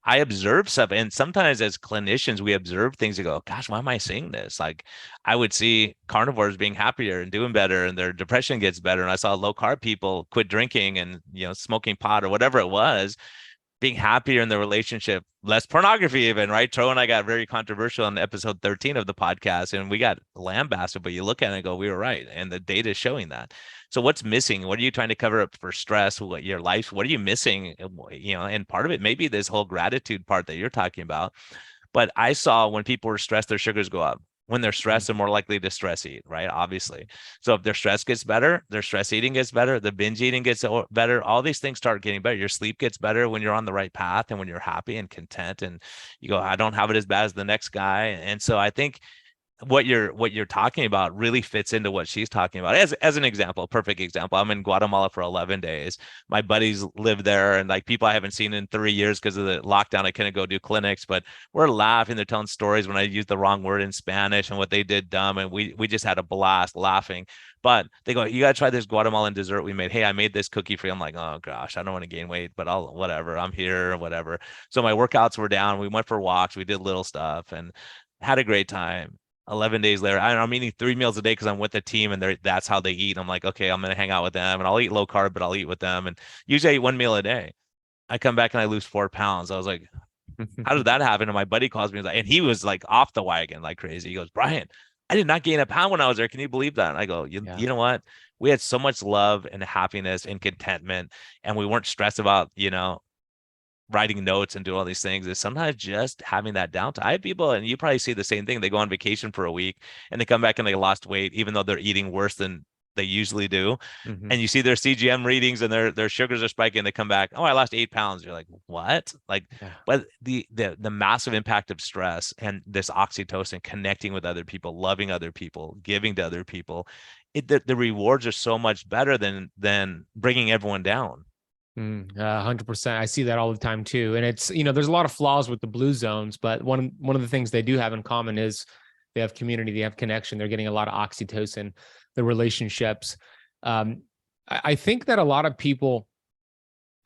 I observe stuff, and sometimes as clinicians, we observe things and go, "Gosh, why am I seeing this?" Like, I would see carnivores being happier and doing better, and their depression gets better. And I saw low carb people quit drinking and smoking pot or whatever it was, being happier in the relationship, less pornography even, right? Tro and I got very controversial in episode 13 of the podcast, and we got lambasted, but you look at it and go, we were right. And the data is showing that. So what's missing? What are you trying to cover up for stress? What your life? What are you missing? And part of it may be this whole gratitude part that you're talking about. But I saw when people were stressed, their sugars go up. When they're stressed, they're more likely to stress eat, right? Obviously. So if their stress gets better, their stress eating gets better, the binge eating gets better, all these things start getting better. Your sleep gets better when you're on the right path and when you're happy and content, and you go, I don't have it as bad as the next guy. And so I think what you're talking about really fits into what she's talking about. As an example, a perfect example, I'm in Guatemala for 11 days. My buddies live there, and like people I haven't seen in 3 years because of the lockdown, I couldn't go do clinics, but we're laughing. They're telling stories when I used the wrong word in Spanish and what they did dumb, and we just had a blast laughing. But they go, "You got to try this Guatemalan dessert we made. Hey, I made this cookie for you." I'm like, oh gosh, I don't want to gain weight, but I'll whatever. I'm here, whatever. So my workouts were down. We went for walks. We did little stuff and had a great time. 11 days later, I'm eating 3 meals a day because I'm with the team, and that's how they eat. I'm like, okay, I'm going to hang out with them, and I'll eat low carb, but I'll eat with them. And usually I eat 1 meal a day. I come back and I lose 4 pounds. I was like, how did that happen? And my buddy calls me, and he was like off the wagon like crazy. He goes, "Brian, I did not gain a pound when I was there. Can you believe that?" And I go, you know what? We had so much love and happiness and contentment, and we weren't stressed about, writing notes and doing all these things. Is sometimes just having that downtime. I have people, and you probably see the same thing. They go on vacation for a week and they come back and they lost weight, even though they're eating worse than they usually do. Mm-hmm. And you see their CGM readings and their sugars are spiking. They come back, "Oh, I lost 8 pounds." You're like, what? Like, but the massive impact of stress and this oxytocin, connecting with other people, loving other people, giving to other people, the rewards are so much better than bringing everyone down. 100%. I see that all the time too. And it's, there's a lot of flaws with the blue zones, but one of the things they do have in common is they have community, they have connection, they're getting a lot of oxytocin, the relationships. I think that a lot of people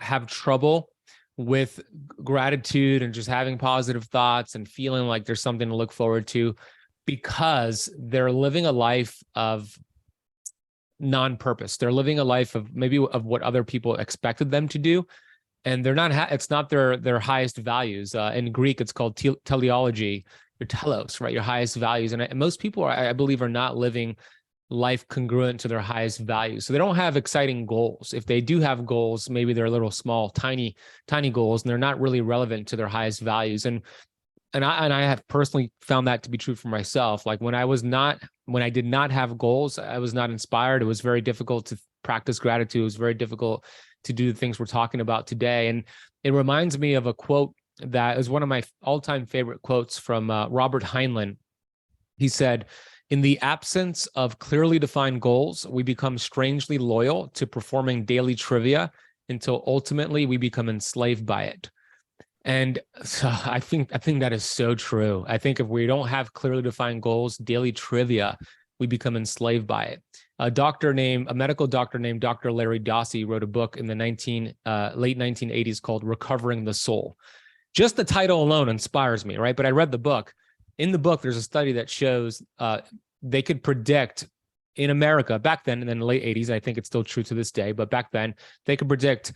have trouble with gratitude and just having positive thoughts and feeling like there's something to look forward to, because they're living a life of non-purpose. They're living a life of maybe of what other people expected them to do, and they're not. It's not their highest values. In Greek, it's called teleology, your telos, right? Your highest values. And most people, I believe, are not living life congruent to their highest values. So they don't have exciting goals. If they do have goals, maybe they're little small, tiny goals, and they're not really relevant to their highest values. And I have personally found that to be true for myself. Like when I did not have goals, I was not inspired. It was very difficult to practice gratitude. It was very difficult to do the things we're talking about today. And it reminds me of a quote that is one of my all-time favorite quotes from Robert Heinlein. He said, "In the absence of clearly defined goals, we become strangely loyal to performing daily trivia until ultimately we become enslaved by it." And so I think that is so true. I think if we don't have clearly defined goals, daily trivia, we become enslaved by it. A medical doctor named Dr. Larry Dossey wrote a book in the late 1980s called Recovering the Soul. Just the title alone inspires me, right? But I read the book. In the book, there's a study that shows they could predict in America back then, and then the late 80s, I think it's still true to this day, but back then, they could predict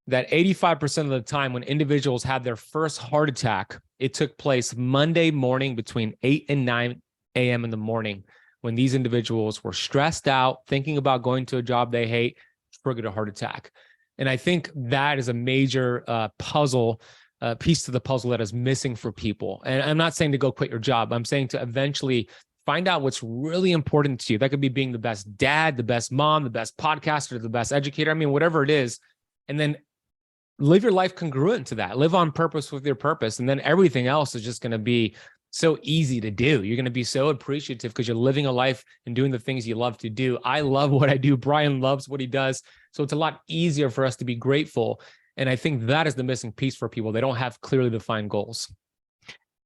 that 85% of the time when individuals had their first heart attack, it took place Monday morning between 8 and 9 a.m. in the morning, when these individuals were stressed out, thinking about going to a job they hate, triggered a heart attack. And I think that is a major piece to the puzzle that is missing for people. And I'm not saying to go quit your job. I'm saying to eventually find out what's really important to you. That could be being the best dad, the best mom, the best podcaster, the best educator. I mean, whatever it is. And then live your life congruent to that. Live on purpose with your purpose. And then everything else is just going to be so easy to do. You're going to be so appreciative because you're living a life and doing the things you love to do. I love what I do. Brian loves what he does. So it's a lot easier for us to be grateful. And I think that is the missing piece for people. They don't have clearly defined goals.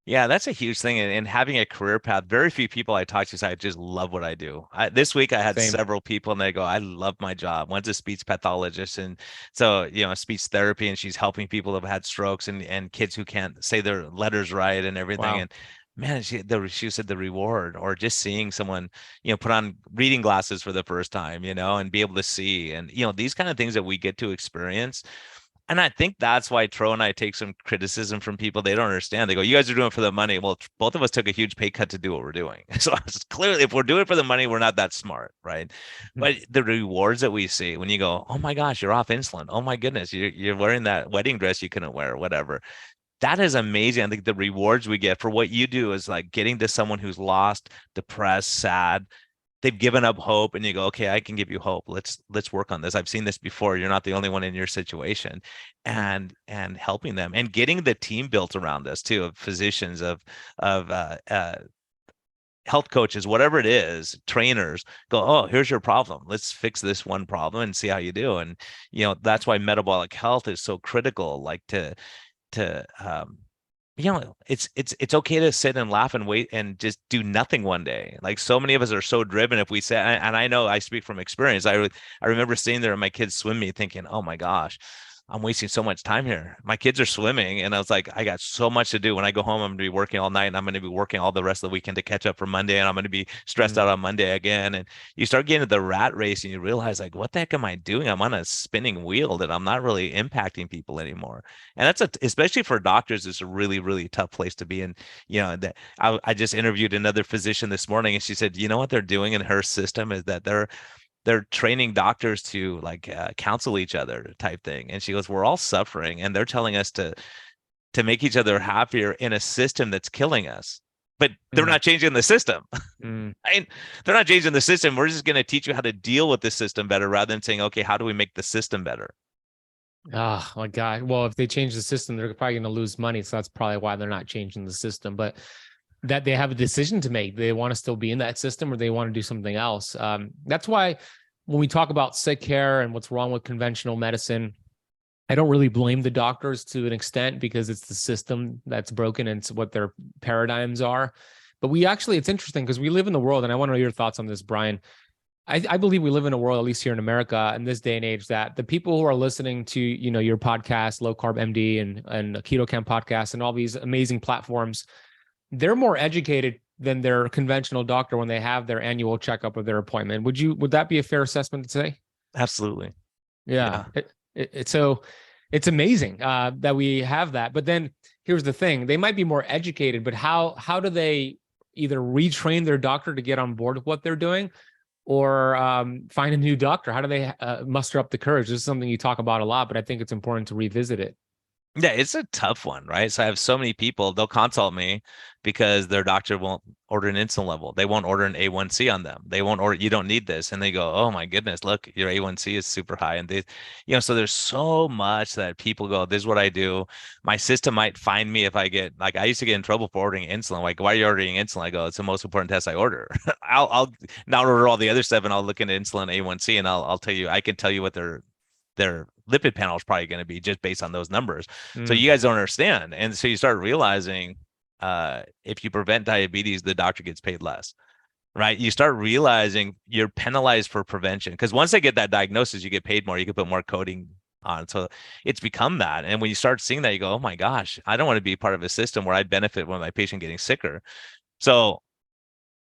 Yeah, that's a huge thing. And having a career path, very few people I talk to say, I just love what I do. This week, I had several people and they go, I love my job. One's a speech pathologist. And so, speech therapy, and she's helping people who've had strokes and kids who can't say their letters right and everything. Wow. And man, she said the reward, or just seeing someone, put on reading glasses for the first time, and be able to see, and, these kind of things that we get to experience. And I think that's why Tro and I take some criticism from people. They don't understand. They go, you guys are doing it for the money. Well, both of us took a huge pay cut to do what we're doing. So it's clearly, if we're doing it for the money, we're not that smart, right? Mm-hmm. But the rewards that we see when you go, oh my gosh, you're off insulin. Oh my goodness, you're wearing that wedding dress you couldn't wear, whatever. That is amazing. I think the rewards we get for what you do is like getting to someone who's lost, depressed, sad. They've given up hope, and you go, okay, I can give you hope. Let's work on this. I've seen this before. You're not the only one in your situation, and helping them and getting the team built around us too, of physicians, of health coaches, whatever it is, trainers. Go, oh, here's your problem. Let's fix this one problem and see how you do. And that's why metabolic health is so critical. Like it's okay to sit and laugh and wait and just do nothing one day. Like, so many of us are so driven. If we say, and I know I speak from experience, I remember sitting there and my kids swim me thinking, oh my gosh, I'm wasting so much time here. My kids are swimming. And I was like, I got so much to do. When I go home, I'm going to be working all night, and I'm going to be working all the rest of the weekend to catch up for Monday. And I'm going to be stressed out on Monday again. And you start getting to the rat race and you realize, like, what the heck am I doing? I'm on a spinning wheel that I'm not really impacting people anymore. And that's especially for doctors, it's a really, really tough place to be in. That I just interviewed another physician this morning, and she said, what they're doing in her system is that they're training doctors to counsel each other type thing. And she goes, we're all suffering, and they're telling us to make each other happier in a system that's killing us. But they're not changing the system. They're not changing the system. We're just going to teach you how to deal with the system better, rather than saying, okay, how do we make the system better? Oh my God. Well, if they change the system, they're probably going to lose money. So that's probably why they're not changing the system. But that they have a decision to make. They want to still be in that system, or they want to do something else. That's why when we talk about sick care and what's wrong with conventional medicine, I don't really blame the doctors to an extent, because it's the system that's broken and it's what their paradigms are. But it's interesting because we live in the world, and I want to know your thoughts on this, Brian. I believe we live in a world, at least here in America, in this day and age, that the people who are listening to, your podcast, Low Carb MD and Keto Kamp podcast and all these amazing platforms, they're more educated than their conventional doctor when they have their annual checkup or their appointment. Would that be a fair assessment to say? Absolutely. Yeah. So it's amazing that we have that. But then here's the thing: they might be more educated, but how do they either retrain their doctor to get on board with what they're doing, or find a new doctor? How do they muster up the courage? This is something you talk about a lot, but I think it's important to revisit it. Yeah, it's a tough one, right? So I have so many people, they'll consult me because their doctor won't order an insulin level. They won't order an A1C on them. They won't order, you don't need this. And they go, oh my goodness, look, your A1C is super high. And they, so there's so much that people go, this is what I do. My system might find me if I get, I used to get in trouble for ordering insulin. Like, why are you ordering insulin? I go, it's the most important test I order. I'll not order all the other stuff, and I'll look into insulin A1C, and I'll tell you, I can tell you what their lipid panel is probably going to be just based on those numbers. So you guys don't understand. And so you start realizing if you prevent diabetes, the doctor gets paid less, right? You start realizing you're penalized for prevention, because once they get that diagnosis, you get paid more. You can put more coding on. So it's become that. And when you start seeing that, you go, oh my gosh, I don't want to be part of a system where I benefit when my patient getting sicker. So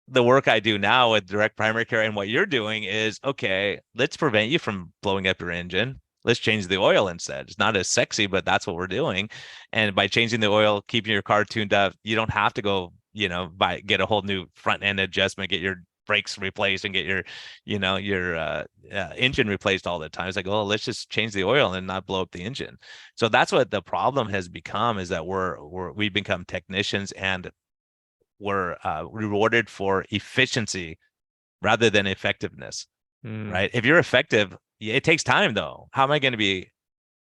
the work I do now with direct primary care and what you're doing is, okay, let's prevent you from blowing up your engine. Let's change the oil instead. It's not as sexy, but that's what we're doing. And by changing the oil, keeping your car tuned up, you don't have to go, get a whole new front end adjustment, get your brakes replaced and get your, engine replaced all the time. It's like, oh, let's just change the oil and not blow up the engine. So that's what the problem has become, is that we've become technicians, and we're rewarded for efficiency rather than effectiveness, right? If you're effective, it takes time though. How am I going to be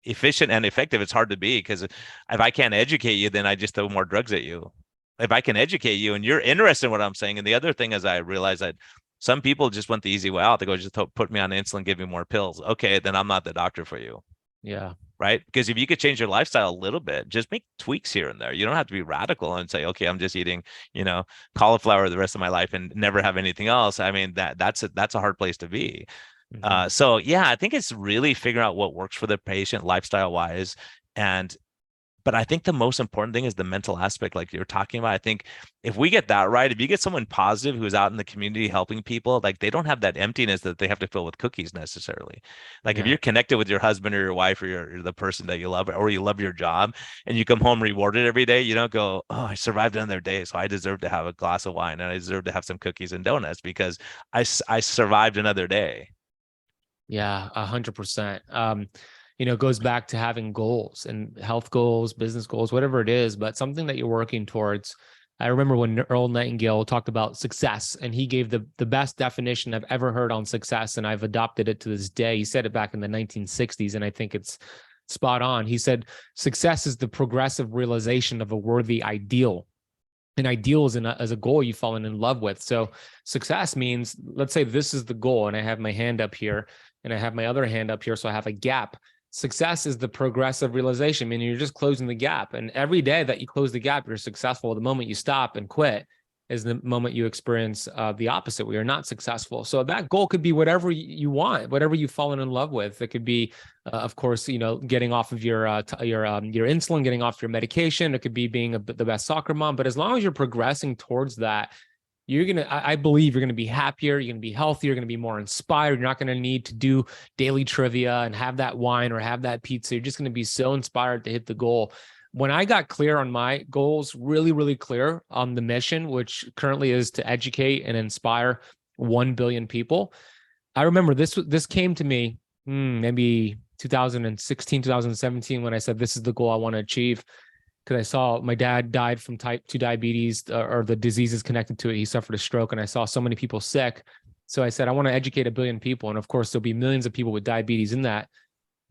efficient and effective? It's hard to be, because if I can't educate you, then I just throw more drugs at you. If I can educate you and you're interested in what I'm saying. And the other thing is, I realize that some people just want the easy way out. They go, just put me on insulin, give me more pills. Okay, then I'm not the doctor for you. Yeah. Right? Because if you could change your lifestyle a little bit, just make tweaks here and there. You don't have to be radical and say, okay, I'm just eating, cauliflower the rest of my life and never have anything else. I mean, that's a hard place to be. So yeah, I think it's really figuring out what works for the patient lifestyle wise. But I think the most important thing is the mental aspect, like you're talking about. I think if we get that right, if you get someone positive who's out in the community helping people, like they don't have that emptiness that they have to fill with cookies necessarily. Like if you're connected with your husband or your wife or the person that you love, or you love your job, and you come home rewarded every day, you don't go, oh, I survived another day, so I deserve to have a glass of wine and I deserve to have some cookies and donuts because I survived another day. Yeah, 100%. It goes back to having goals and health goals, business goals, whatever it is, but something that you're working towards. I remember when Earl Nightingale talked about success, and he gave the best definition I've ever heard on success, and I've adopted it to this day. He said it back in the 1960s, and I think it's spot on. He said, success is the progressive realization of a worthy ideal. An ideal is as a goal you've fallen in love with. So success means, let's say this is the goal, and I have my hand up here, and I have my other hand up here, so I have a gap. Success is the progressive realization, meaning you're just closing the gap. And every day that you close the gap, you're successful. The moment you stop and quit is the moment you experience the opposite, where you're not successful. So that goal could be whatever you want, whatever you've fallen in love with. It could be, of course, getting off of your insulin, getting off your medication. It could be being the best soccer mom. But as long as you're progressing towards that, I believe you're going to be happier, you're going to be healthier, you're going to be more inspired. You're not going to need to do daily trivia and have that wine or have that pizza. You're just going to be so inspired to hit the goal. When I got clear on my goals, really, really clear on the mission, which currently is to educate and inspire 1 billion people. I remember this came to me maybe 2016, 2017, when I said, this is the goal I want to achieve. Because I saw my dad died from type 2 diabetes, or the diseases connected to it. He suffered a stroke, and I saw so many people sick. So I said, I want to educate 1 billion people. And of course, there'll be millions of people with diabetes in that.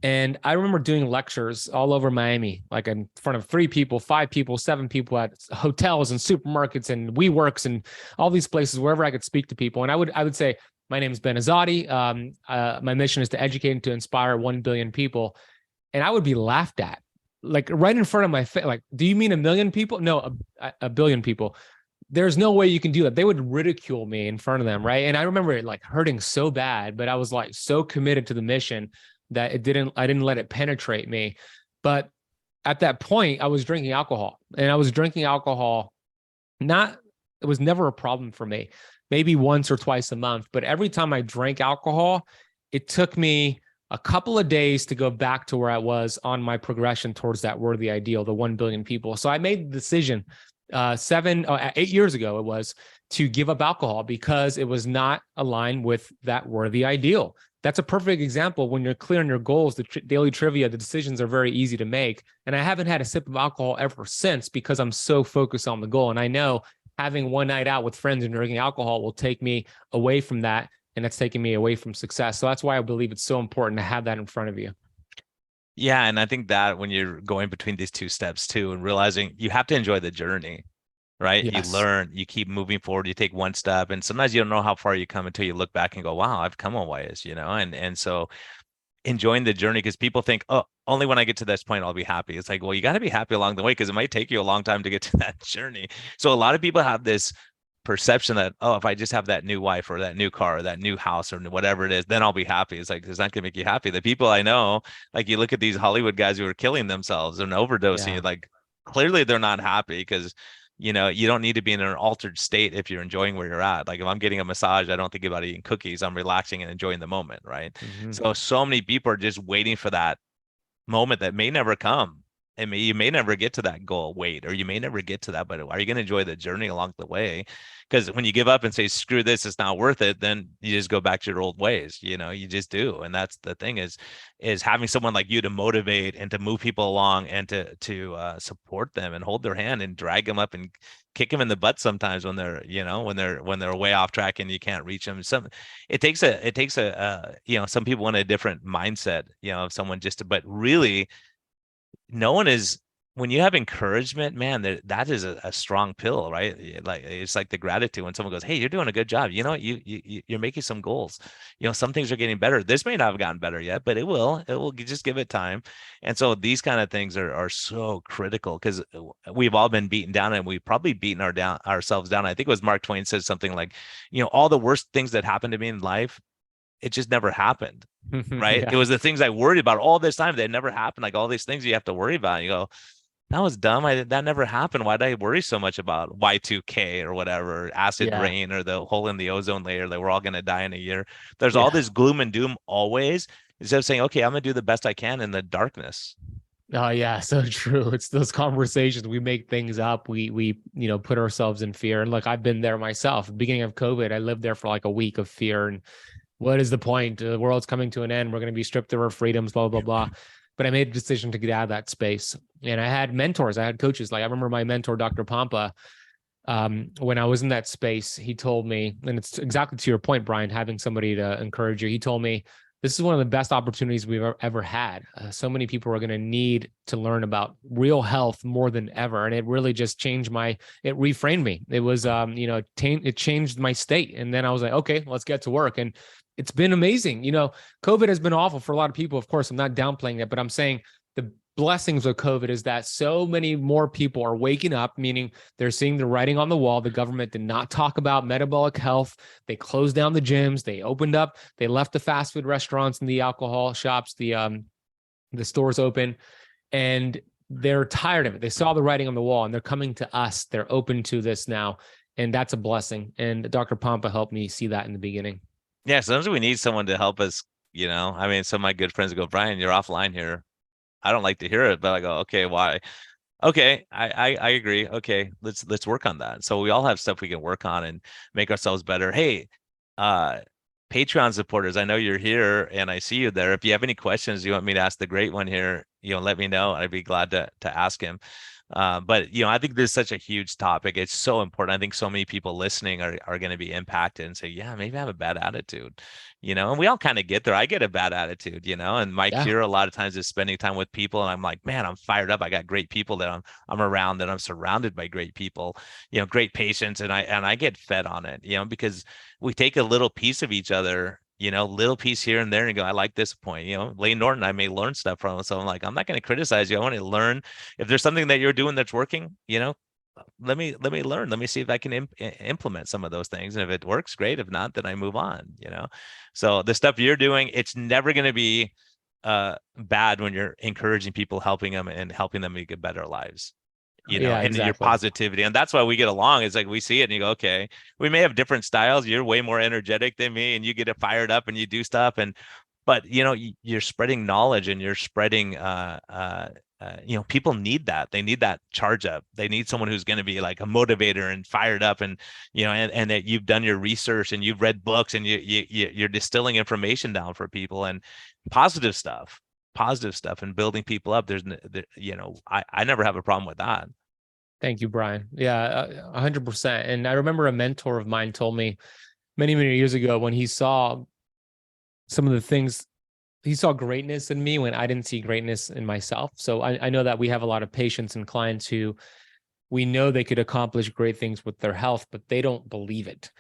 And I remember doing lectures all over Miami, like in front of 3 people, 5 people, 7 people at hotels and supermarkets and WeWorks and all these places, wherever I could speak to people. And I would say, my name is Ben Azadi. My mission is to educate and to inspire 1 billion people. And I would be laughed at, like right in front of my face. Like, do you mean 1 million people? No, a billion people. There's no way you can do that. They would ridicule me in front of them, right? And I remember it like hurting so bad, but I was like so committed to the mission that I didn't let it penetrate me. But at that point, I was drinking alcohol, and I was drinking alcohol. It was never a problem for me, maybe once or twice a month. But every time I drank alcohol, it took me a couple of days to go back to where I was on my progression towards that worthy ideal, the 1 billion people. So I made the decision 8 years ago, it was, to give up alcohol because it was not aligned with that worthy ideal. That's a perfect example. When you're clear on your goals, the daily trivia, the decisions are very easy to make. And I haven't had a sip of alcohol ever since, because I'm so focused on the goal. And I know having one night out with friends and drinking alcohol will take me away from that. And that's taking me away from success. So that's why I believe it's so important to have that in front of you. Yeah. And I think that when you're going between these 2 steps too, and realizing you have to enjoy the journey, right? Yes. You learn, you keep moving forward, you take 1 step, and sometimes you don't know how far you come until you look back and go, wow, I've come a ways, and so enjoying the journey, because people think, oh, only when I get to this point, I'll be happy. It's like, well, you got to be happy along the way, because it might take you a long time to get to that journey. So a lot of people have this perception that, oh, if I just have that new wife or that new car or that new house or whatever it is, then I'll be happy. It's like, it's not gonna make you happy. The people I know, like you look at these Hollywood guys who are killing themselves and overdosing, like clearly they're not happy, because you don't need to be in an altered state if you're enjoying where you're at. Like if I'm getting a massage, I don't think about eating cookies. I'm relaxing and enjoying the moment, right? So many people are just waiting for that moment that may never come. you may never get to that goal weight, or you may never get to that, but are you going to enjoy the journey along the way? Because when you give up and say, screw this, it's not worth it, then you just go back to your old ways, you just do. And that's the thing, is having someone like you to motivate and to move people along and to support them and hold their hand and drag them up and kick them in the butt sometimes when they're, when they're way off track and you can't reach them. It takes a some people in a different mindset, of someone but really, no one is, when you have encouragement, man, that is a strong pill, right? Like, it's like the gratitude when someone goes, hey, you're doing a good job. You're making some goals. Some things are getting better. This may not have gotten better yet, but it will. Just give it time. And so these kind of things are so critical, because we've all been beaten down, and we've probably beaten ourselves down. I think it was Mark Twain said something like, all the worst things that happened to me in life, it just never happened. Right. Yeah. It was the things I worried about all this time that never happened. Like all these things you have to worry about. You go, that was dumb. That never happened. Why did I worry so much about Y2K or whatever, acid Yeah. rain, or the hole in the ozone layer that we're all going to die in a year? There's Yeah. all this gloom and doom always, instead of saying, okay, I'm going to do the best I can in the darkness. Oh yeah, so true. It's those conversations. We make things up. We put ourselves in fear. And look, I've been there myself. Beginning of COVID, I lived there for like a week of fear. And what is the point? The world's coming to an end. We're going to be stripped of our freedoms, blah, blah, blah. But I made a decision to get out of that space. And I had mentors. I had coaches. Like I remember my mentor, Dr. Pampa, when I was in that space, he told me, and it's exactly to your point, Brian, having somebody to encourage you. He told me, this is one of the best opportunities we've ever had. So many people are going to need to learn about real health more than ever. And it really just changed it reframed me. It was, it changed my state. And then I was like, okay, let's get to work. And it's been amazing. COVID has been awful for a lot of people. Of course, I'm not downplaying it, but I'm saying the blessings of COVID is that so many more people are waking up, meaning they're seeing the writing on the wall. The government did not talk about metabolic health. They closed down the gyms. They opened up. They left the fast food restaurants and the alcohol shops, the stores open, and they're tired of it. They saw the writing on the wall and they're coming to us. They're open to this now. And that's a blessing. And Dr. Pampa helped me see that in the beginning. Yeah. Sometimes we need someone to help us, I mean, some of my good friends go, Brian, you're offline here. I don't like to hear it, but I go, okay, why? Okay, I agree. Okay, let's work on that. So we all have stuff we can work on and make ourselves better. Hey, Patreon supporters, I know you're here and I see you there. If you have any questions you want me to ask the great one here, let me know. I'd be glad to ask him. But I think this is such a huge topic. It's so important. I think so many people listening are going to be impacted and say, yeah, maybe I have a bad attitude, and we all kind of get there. I get a bad attitude, and my cure a lot of times is spending time with people. And I'm like, man, I'm fired up. I got great people that I'm around, that I'm surrounded by great people, great patients. And I get fed on it, because we take a little piece of each other, little piece here and there, and go, I like this point. Lane Norton, I may learn stuff from him. So I'm like, I'm not going to criticize you. I want to learn. If there's something that you're doing that's working, let me learn. Let me see if I can implement some of those things. And if it works, great. If not, then I move on, So the stuff you're doing, it's never going to be bad when you're encouraging people, helping them and helping them make better lives. And your positivity. And that's why we get along. It's like we see it and you go, okay, we may have different styles. You're way more energetic than me and you get it fired up and you do stuff. But you're spreading knowledge and you're spreading, people need that. They need that charge up. They need someone who's going to be like a motivator and fired up and, and that you've done your research and you've read books and you're distilling information down for people and positive stuff and building people up. I never have a problem with that. Thank you, Brian. Yeah, 100%. And I remember a mentor of mine told me many, many years ago when he saw some of the things, he saw greatness in me when I didn't see greatness in myself. So I know that we have a lot of patients and clients who we know they could accomplish great things with their health, but they don't believe it.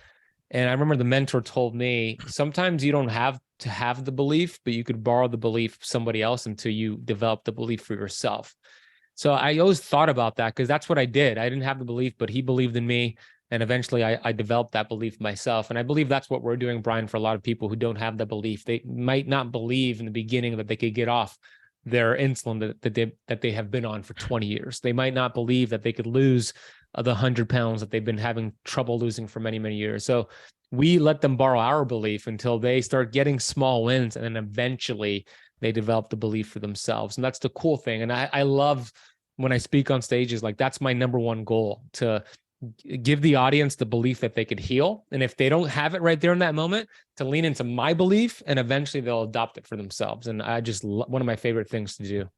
And I remember the mentor told me, sometimes you don't have to have the belief, but you could borrow the belief from somebody else until you develop the belief for yourself. So I always thought about that because that's what I did. I didn't have the belief, but he believed in me. And eventually I developed that belief myself. And I believe that's what we're doing, Brian, for a lot of people who don't have the belief. They might not believe in the beginning that they could get off their insulin that they have been on for 20 years. They might not believe that they could lose the 100 pounds that they've been having trouble losing for many, many years. So we let them borrow our belief until they start getting small wins, and then eventually they develop the belief for themselves. And that's the cool thing. And I love when I speak on stages, like that's my number one goal, to give the audience the belief that they could heal. And if they don't have it right there in that moment, to lean into my belief, and eventually they'll adopt it for themselves. And I just, one of my favorite things to do.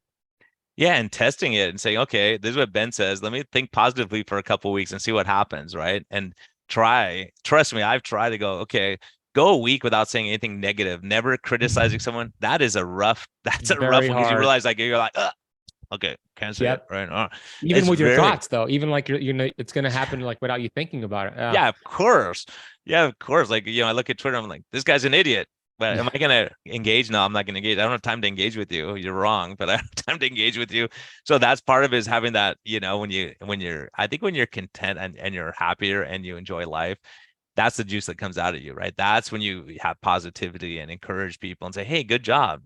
Yeah, and testing it and saying, okay, this is what Ben says. Let me think positively for a couple of weeks and see what happens, right? And trust me, I've tried to go, okay, go a week without saying anything negative, never criticizing someone. That's a rough Very one, because you hard. realize like you're like, okay, can't say Yep. it, right? Even It's with your very, thoughts, though, even like it's going to happen like without you thinking about it. yeah, of course. Yeah, of course. Like, I look at Twitter, I'm like, this guy's an idiot. But am I going to engage? No, I'm not going to engage. I don't have time to engage with you. You're wrong, but I have time to engage with you. So that's part of it, is having that, I think when you're content and you're happier and you enjoy life, that's the juice that comes out of you, right? That's when you have positivity and encourage people and say, hey, good job.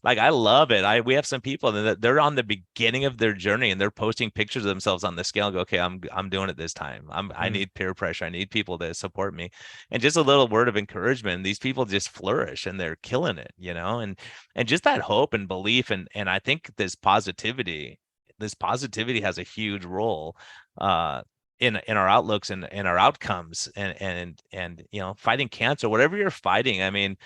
Like, I love it. We have some people that they're on the beginning of their journey and they're posting pictures of themselves on the scale and go, okay, I'm doing it this time. I need peer pressure. I need people to support me. And just a little word of encouragement. These people just flourish and they're killing it, and just that hope and belief. And I think this positivity has a huge role in our outlooks and our outcomes, and fighting cancer, whatever you're fighting. I mean,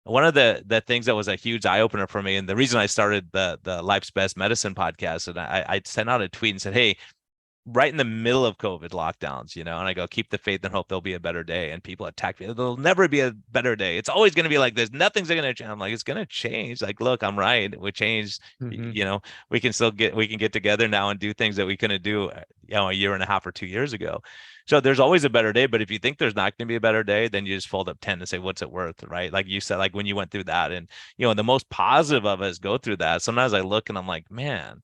one of the things that was a huge eye opener for me, and the reason I started the Life's Best Medicine podcast, and I sent out a tweet and said, hey, right in the middle of COVID lockdowns, and I go, keep the faith and hope there'll be a better day. And people attack me. There'll never be a better day. It's always going to be like this. Nothing's going to change. I'm like, it's going to change. Like, look, I'm right. We changed, we can get together now and do things that we couldn't do, a year and a half or 2 years ago. So there's always a better day. But if you think there's not going to be a better day, then you just fold up 10 and say, what's it worth? Right. Like you said, like when you went through that, and, the most positive of us go through that. Sometimes I look and I'm like, man,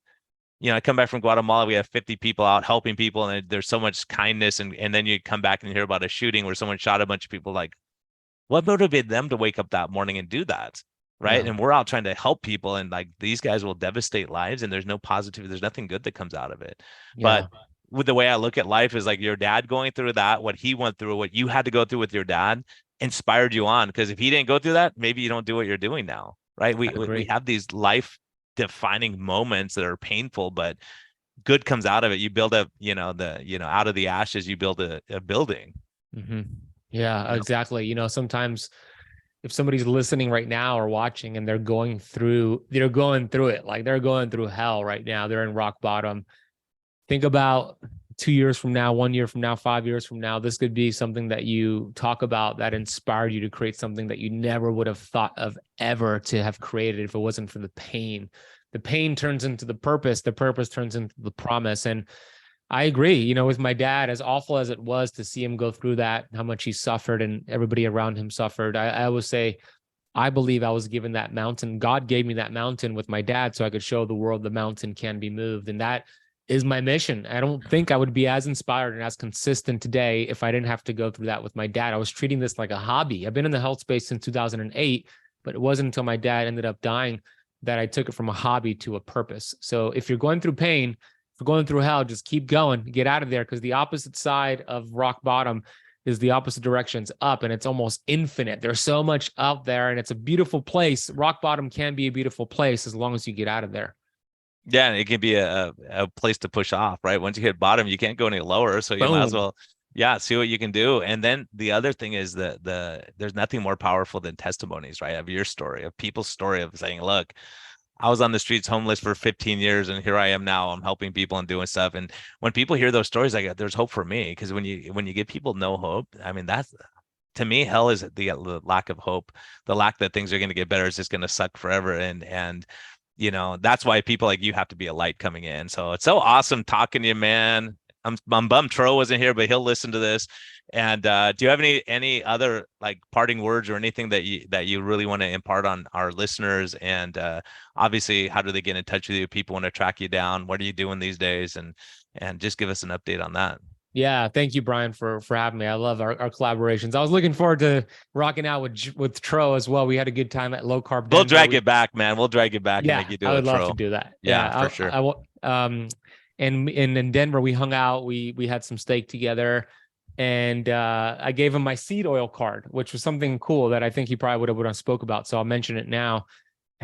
I come back from Guatemala, we have 50 people out helping people, and there's so much kindness. And then you come back and you hear about a shooting where someone shot a bunch of people. Like, what motivated them to wake up that morning and do that? Right. Yeah. And we're out trying to help people, and like, these guys will devastate lives, and there's no positivity. There's nothing good that comes out of it. Yeah. But with the way I look at life is like, your dad going through that, what he went through, what you had to go through with your dad, inspired you on. Because if he didn't go through that, maybe you don't do what you're doing now. Right. We have these life defining moments that are painful, but good comes out of it. You build up, out of the ashes, you build a building. Mm-hmm. Yeah, exactly. Sometimes if somebody's listening right now or watching and they're going through it, like they're going through hell right now, they're in rock bottom. Think about 2 years from now, 1 year from now, 5 years from now, this could be something that you talk about that inspired you to create something that you never would have thought of ever to have created if it wasn't for the pain. The pain turns into the purpose turns into the promise. And I agree, with my dad, as awful as it was to see him go through that, how much he suffered and everybody around him suffered. I always say, I believe I was given that mountain. God gave me that mountain with my dad so I could show the world the mountain can be moved. And that is my mission. I don't think I would be as inspired and as consistent today if I didn't have to go through that with my dad. I was treating this like a hobby. I've been in the health space since 2008, but it wasn't until my dad ended up dying that I took it from a hobby to a purpose. So if you're going through pain, if you're going through hell, just keep going, get out of there, because the opposite side of rock bottom is the opposite direction's up, and it's almost infinite. There's so much out there, and it's a beautiful place. Rock bottom can be a beautiful place as long as you get out of there. Yeah, and it can be a place to push off, right? Once you hit bottom, you can't go any lower. So you might as well, see what you can do. And then the other thing is that there's nothing more powerful than testimonies, right? Of your story, of people's story of saying, look, I was on the streets homeless for 15 years and here I am now. I'm helping people and doing stuff. And when people hear those stories, like, there's hope for me. Because when you give people no hope, I mean, that's, to me, hell is the lack of hope, the lack that things are going to get better is just going to suck forever. And that's why people like you have to be a light coming in. So it's so awesome talking to you, man. I'm bummed Tro wasn't here, but he'll listen to this. And do you have any other like parting words or anything that you really want to impart on our listeners? And obviously, how do they get in touch with you? People want to track you down. What are you doing these days? And just give us an update on that. Yeah, thank you, Brian, for having me. I love our collaborations. I was looking forward to rocking out with Tro as well. We had a good time at Low Carb Denver. We'll drag it back, man. We'll drag it back and make you do it. I would love to do that. Yeah, for sure. And in Denver, we hung out. We had some steak together, And I gave him my seed oil card, which was something cool that I think he probably would have spoke about. So I'll mention it now.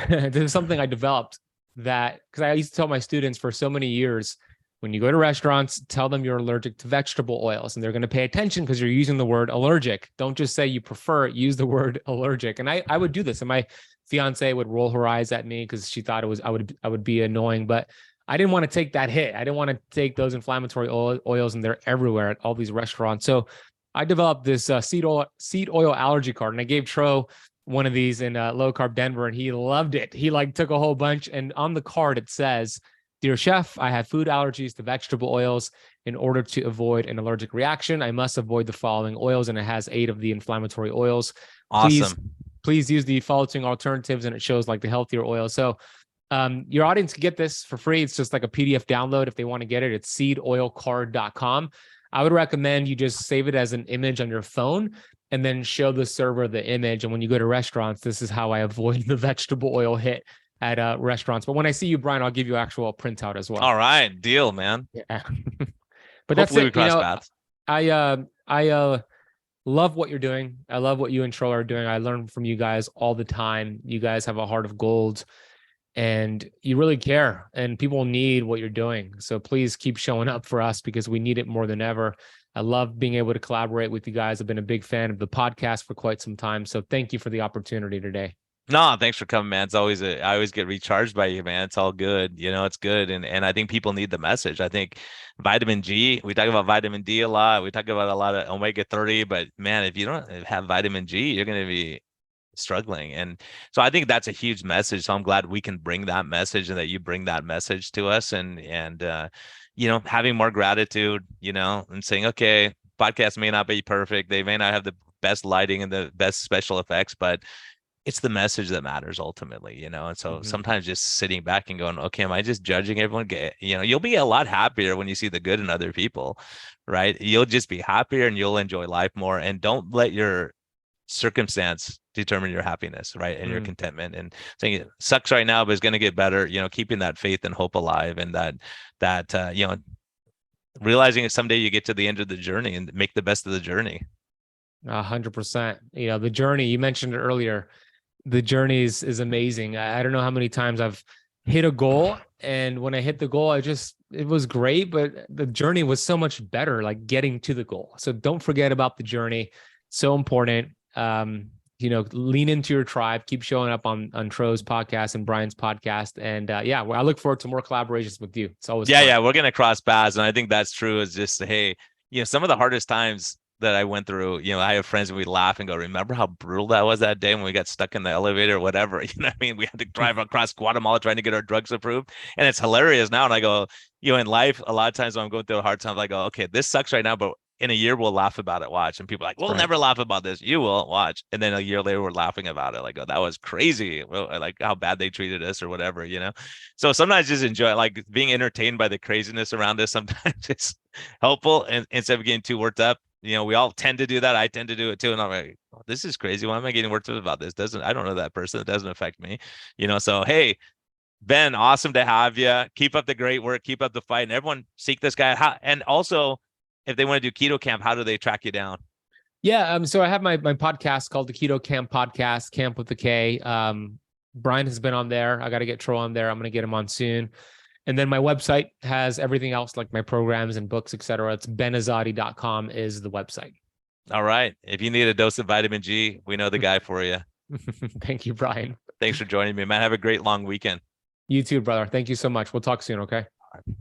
This is something I developed that because I used to tell my students for so many years, when you go to restaurants, tell them you're allergic to vegetable oils, and they're going to pay attention because you're using the word allergic. Don't just say you prefer it, use the word allergic. And I would do this, and my fiance would roll her eyes at me because she thought I would be annoying, but I didn't want to take that hit. I didn't want to take those inflammatory oils, and they're everywhere at all these restaurants. So I developed this seed oil allergy card, and I gave Tro one of these in low carb Denver, and he loved it. He like took a whole bunch, and on the card it says, "Dear chef, I have food allergies to vegetable oils. In order to avoid an allergic reaction, I must avoid the following oils," and it has 8 of the inflammatory oils. Awesome. Please use the following alternatives, and it shows like the healthier oils. So your audience can get this for free. It's just like a PDF download if they want to get it. It's seedoilcard.com. I would recommend you just save it as an image on your phone and then show the server the image. And when you go to restaurants, this is how I avoid the vegetable oil hit at restaurants. But when I see you, Brian, I'll give you actual printout as well. All right, deal, man. Yeah. But that's Hopefully we it. cross paths. I love what you're doing. I love what you and Tro are doing. I learn from you guys all the time. You guys have a heart of gold, and you really care, and people need what you're doing. So please keep showing up for us because we need it more than ever. I love being able to collaborate with you guys. I've been a big fan of the podcast for quite some time. So thank you for the opportunity today. No, thanks for coming, man. It's always I always get recharged by you, man. It's all good. It's good. And I think people need the message. I think vitamin G, we talk about vitamin D a lot. We talk about a lot of omega-3, but man, if you don't have vitamin G, you're going to be struggling. And so I think that's a huge message. So I'm glad we can bring that message and that you bring that message to us, and having more gratitude, and saying, okay, podcasts may not be perfect. They may not have the best lighting and the best special effects, but it's the message that matters ultimately, And so sometimes just sitting back and going, okay, am I just judging everyone? You'll be a lot happier when you see the good in other people, right? You'll just be happier and you'll enjoy life more. And don't let your circumstance determine your happiness, right? And your contentment, and saying it sucks right now, but it's going to get better, keeping that faith and hope alive, and that realizing that someday you get to the end of the journey and make the best of the journey. 100%. The journey, you mentioned it earlier, the journey is amazing. I don't know how many times I've hit a goal, and when I hit the goal, it was great, but the journey was so much better, like getting to the goal. So don't forget about the journey. So important. Lean into your tribe, keep showing up on Tro's podcast and Brian's podcast. And I look forward to more collaborations with you. It's always fun. Yeah, we're going to cross paths. And I think that's true. Is just, hey, some of the hardest times that I went through, I have friends and we laugh and go, remember how brutal that was that day when we got stuck in the elevator or whatever, we had to drive across Guatemala trying to get our drugs approved. And it's hilarious now. And I go, in life, a lot of times when I'm going through a hard time, I go, okay, this sucks right now, but in a year we'll laugh about it. Watch. And people are like, we'll never laugh about this. You will. Watch. And then a year later we're laughing about it. Like, oh, that was crazy. Like how bad they treated us or whatever, So sometimes just enjoy like being entertained by the craziness around us. Sometimes it's helpful, and instead of getting too worked up. We all tend to do that. I tend to do it too. And I'm like, oh, this is crazy. Why am I getting worked up about this? I don't know that person. It doesn't affect me, So, hey, Ben, awesome to have you. Keep up the great work. Keep up the fight. And everyone seek this guy. And also, if they want to do Keto Kamp, how do they track you down? Yeah. So I have my podcast called the Keto Kamp podcast, Camp with the K. Brian has been on there. I got to get Tro on there. I'm going to get him on soon. And then my website has everything else, like my programs and books, etc. It's benazadi.com is the website. All right. If you need a dose of vitamin G, we know the guy for you. Thank you, Brian. Thanks for joining me, man. Have a great long weekend. You too, brother. Thank you so much. We'll talk soon, okay? All right.